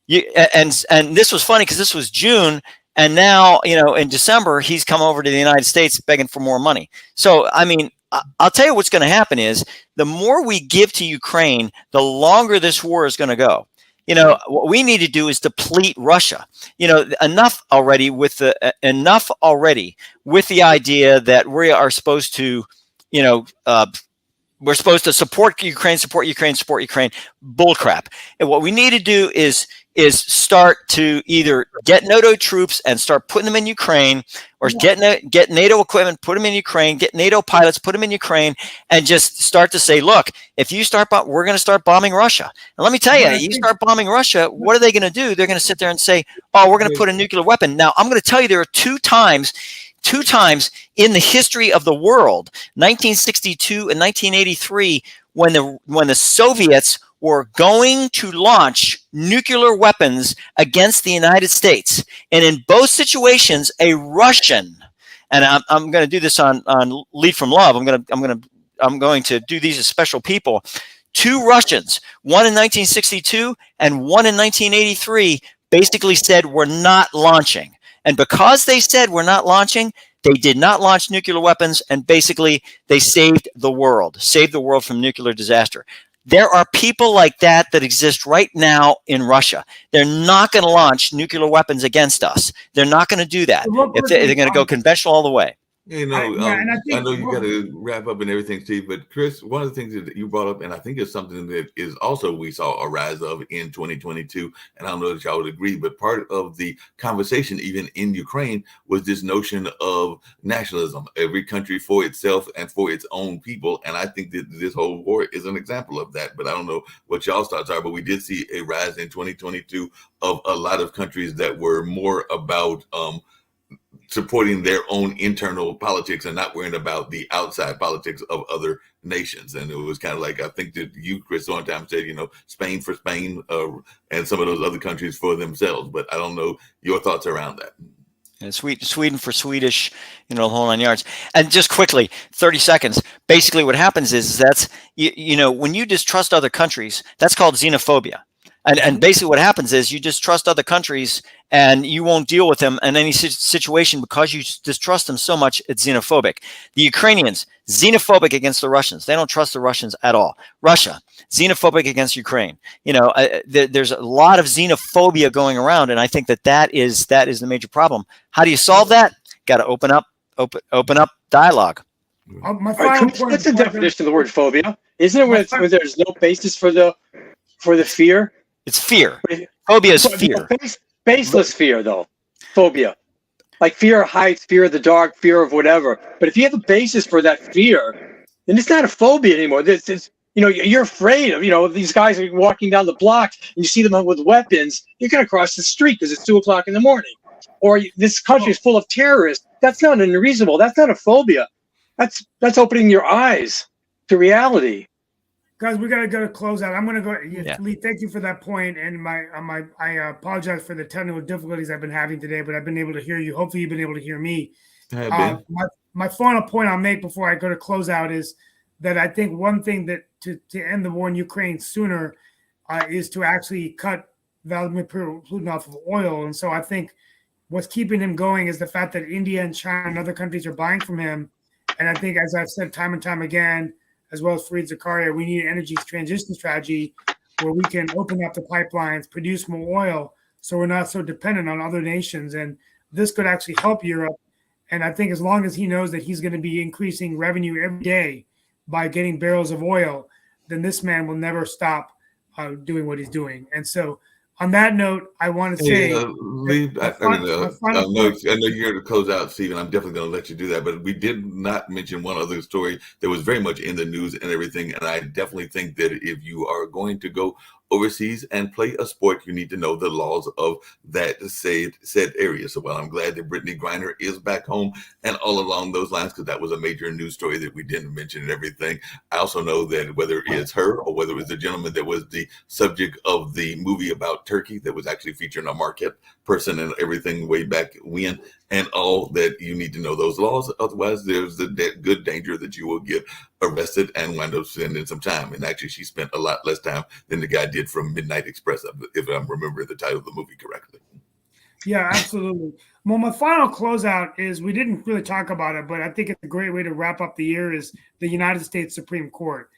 And this was funny because this was June. And now, in December, he's come over to the United States begging for more money. So, I mean, I'll tell you what's going to happen is the more we give to Ukraine, the longer this war is going to go. What we need to do is deplete Russia. Enough already with the idea that we are supposed to, we're supposed to support Ukraine. Bullcrap. And what we need to do is start to either get NATO troops and start putting them in Ukraine, or get NATO equipment, put them in Ukraine, get NATO pilots, put them in Ukraine, and just start to say, look, if you start, we're going to start bombing Russia. And let me tell you, you start bombing Russia, what are they going to do? They're going to sit there and say, oh, we're going to put a nuclear weapon. Now, I'm going to tell you there are two times in the history of the world, 1962 and 1983, when the Soviets were going to launch nuclear weapons against the United States. And in both situations, a Russian, and I'm going to do this on Lead from Love. I'm going to do these as special people. Two Russians, one in 1962 and one in 1983, basically said we're not launching. And because they said we're not launching, they did not launch nuclear weapons, and basically they saved the world from nuclear disaster. There are people like that exist right now in Russia. They're not going to launch nuclear weapons against us. They're not going to do that. If they're going to go conventional all the way. I know you got to wrap up and everything, Steve, but Chris, one of the things that you brought up, and I think it's something that is also we saw a rise of in 2022, and I don't know that y'all would agree, but part of the conversation, even in Ukraine, was this notion of nationalism, every country for itself and for its own people, and I think that this whole war is an example of that, but I don't know what y'all's thoughts are, but we did see a rise in 2022 of a lot of countries that were more about supporting their own internal politics and not worrying about the outside politics of other nations. And it was kind of like, I think that you, Chris, one time said, Spain for Spain and some of those other countries for themselves. But I don't know your thoughts around that. And Sweden for Swedish, the whole 9 yards. And just quickly, 30 seconds. Basically, what happens is that's when you distrust other countries, that's called xenophobia. And basically, what happens is you distrust other countries and you won't deal with them in any situation because you distrust them so much. It's xenophobic. The Ukrainians, xenophobic against the Russians. They don't trust the Russians at all. Russia, xenophobic against Ukraine. There's a lot of xenophobia going around, and I think that is the major problem. How do you solve that? Got to open up dialogue. My final point. What's the definition of the word phobia? Isn't it when there's no basis for the fear? It's fear. Phobia is fear. Baseless fear, though. Phobia. Like fear of heights, fear of the dark, fear of whatever. But if you have a basis for that fear, then it's not a phobia anymore. You're afraid of, these guys are walking down the block and you see them with weapons. You're going to cross the street because it's 2:00 in the morning. Or this country is full of terrorists. That's not unreasonable. That's not a phobia. That's opening your eyes to reality. Guys, we gotta go to close out. I'm gonna go. Lee, thank you for that point. And I apologize for the technical difficulties I've been having today, but I've been able to hear you. Hopefully, you've been able to hear me. My final point I'll make before I go to close out is that I think one thing that to end the war in Ukraine sooner is to actually cut Vladimir Putin off of oil. And so I think what's keeping him going is the fact that India and China and other countries are buying from him. And I think, as I've said time and time again, as well as Fareed Zakaria, we need an energy transition strategy where we can open up the pipelines, produce more oil, so we're not so dependent on other nations. And this could actually help Europe. And I think as long as he knows that he's going to be increasing revenue every day by getting barrels of oil, then this man will never stop doing what he's doing. And so on that note, I want to say, Lee, I know you're here to close out, Stephen. I'm definitely going to let you do that. But we did not mention one other story that was very much in the news and everything. And I definitely think that if you are going to go overseas and play a sport, you need to know the laws of that said area. So while I'm glad that Brittany Griner is back home and all along those lines, because that was a major news story that we didn't mention and everything, I also know that whether it's her or whether it was the gentleman that was the subject of the movie about Turkey that was actually featuring a Marquette person and everything way back when, and all that, you need to know those laws. Otherwise, there's the good danger that you will get arrested and wind up spending some time. And actually, she spent a lot less time than the guy did from Midnight Express, if I remember the title of the movie correctly. Yeah, absolutely. Well, my final closeout is, we didn't really talk about it, but I think it's a great way to wrap up the year, is the United States Supreme Court.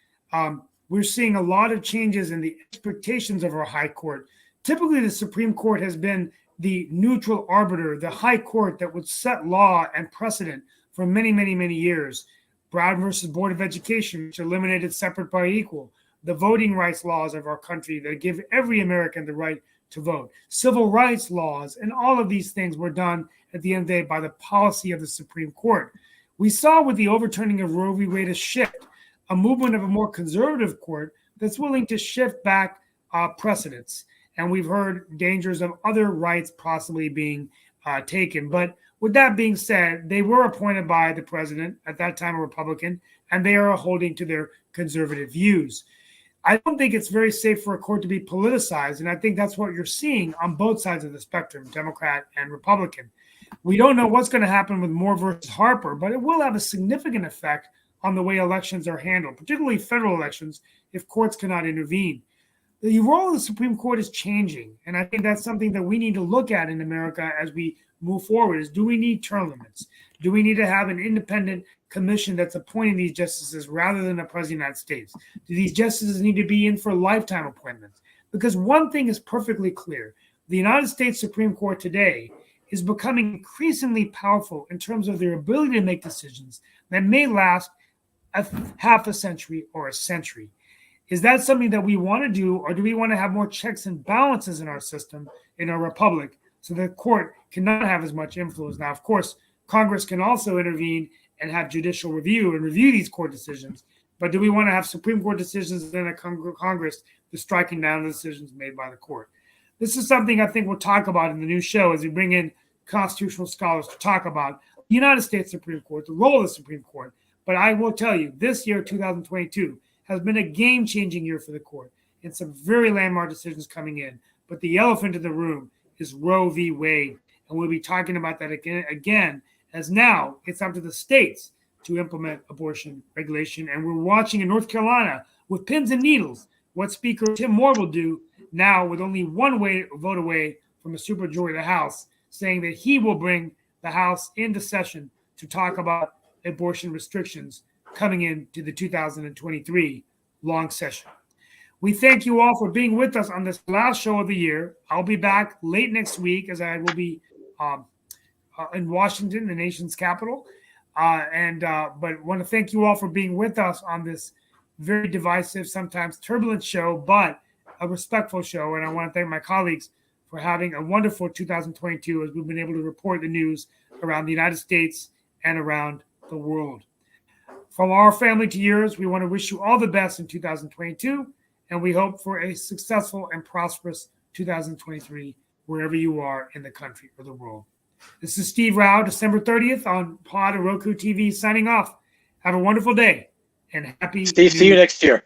We're seeing a lot of changes in the expectations of our high court. Typically, the Supreme Court has been the neutral arbiter, the high court that would set law and precedent for many, many, many years. Brown versus Board of Education, which eliminated separate by equal. The voting rights laws of our country that give every American the right to vote. Civil rights laws, and all of these things were done at the end of the day by the policy of the Supreme Court. We saw with the overturning of Roe v. Wade a shift, a movement of a more conservative court that's willing to shift back precedents. And we've heard dangers of other rights possibly being taken. But with that being said, they were appointed by the president, at that time a Republican, and they are holding to their conservative views. I don't think it's very safe for a court to be politicized, and I think that's what you're seeing on both sides of the spectrum, Democrat and Republican. We don't know what's going to happen with Moore versus Harper, but it will have a significant effect on the way elections are handled, particularly federal elections, if courts cannot intervene. The role of the Supreme Court is changing, and I think that's something that we need to look at in America as we move forward. Is, do we need term limits? Do we need to have an independent commission that's appointing these justices rather than the President of the United States? Do these justices need to be in for lifetime appointments? Because one thing is perfectly clear. The United States Supreme Court today is becoming increasingly powerful in terms of their ability to make decisions that may last half a century or a century. Is that something that we want to do, or do we want to have more checks and balances in our system, in our republic, so the court cannot have as much influence? Now, of course, Congress can also intervene and have judicial review and review these court decisions. But do we want to have Supreme Court decisions and then a Congress that's striking down the decisions made by the court? This is something I think we'll talk about in the new show as we bring in constitutional scholars to talk about the United States Supreme Court, the role of the Supreme Court. But I will tell you, this year, 2022, has been a game-changing year for the court, and some very landmark decisions coming in. But the elephant in the room is Roe v. Wade. And we'll be talking about that again, as now it's up to the states to implement abortion regulation. And we're watching in North Carolina with pins and needles what Speaker Tim Moore will do now with only one vote away from a supermajority of the House, saying that he will bring the House into session to talk about abortion restrictions coming into the 2023 long session. We thank you all for being with us on this last show of the year. I'll be back late next week, as I will be in Washington, the nation's capital. But want to thank you all for being with us on this very divisive, sometimes turbulent show, but a respectful show. And I want to thank my colleagues for having a wonderful 2022 as we've been able to report the news around the United States and around the world. From our family to yours, we want to wish you all the best in 2022, and we hope for a successful and prosperous 2023 wherever you are in the country or the world. This is Steve Rao, December 30th on P.O.D and Roku TV, signing off. Have a wonderful day and happy Steve, see you next year.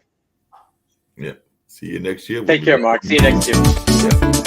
Yeah. See you next year. Take care, Mark. See you next year. Yeah.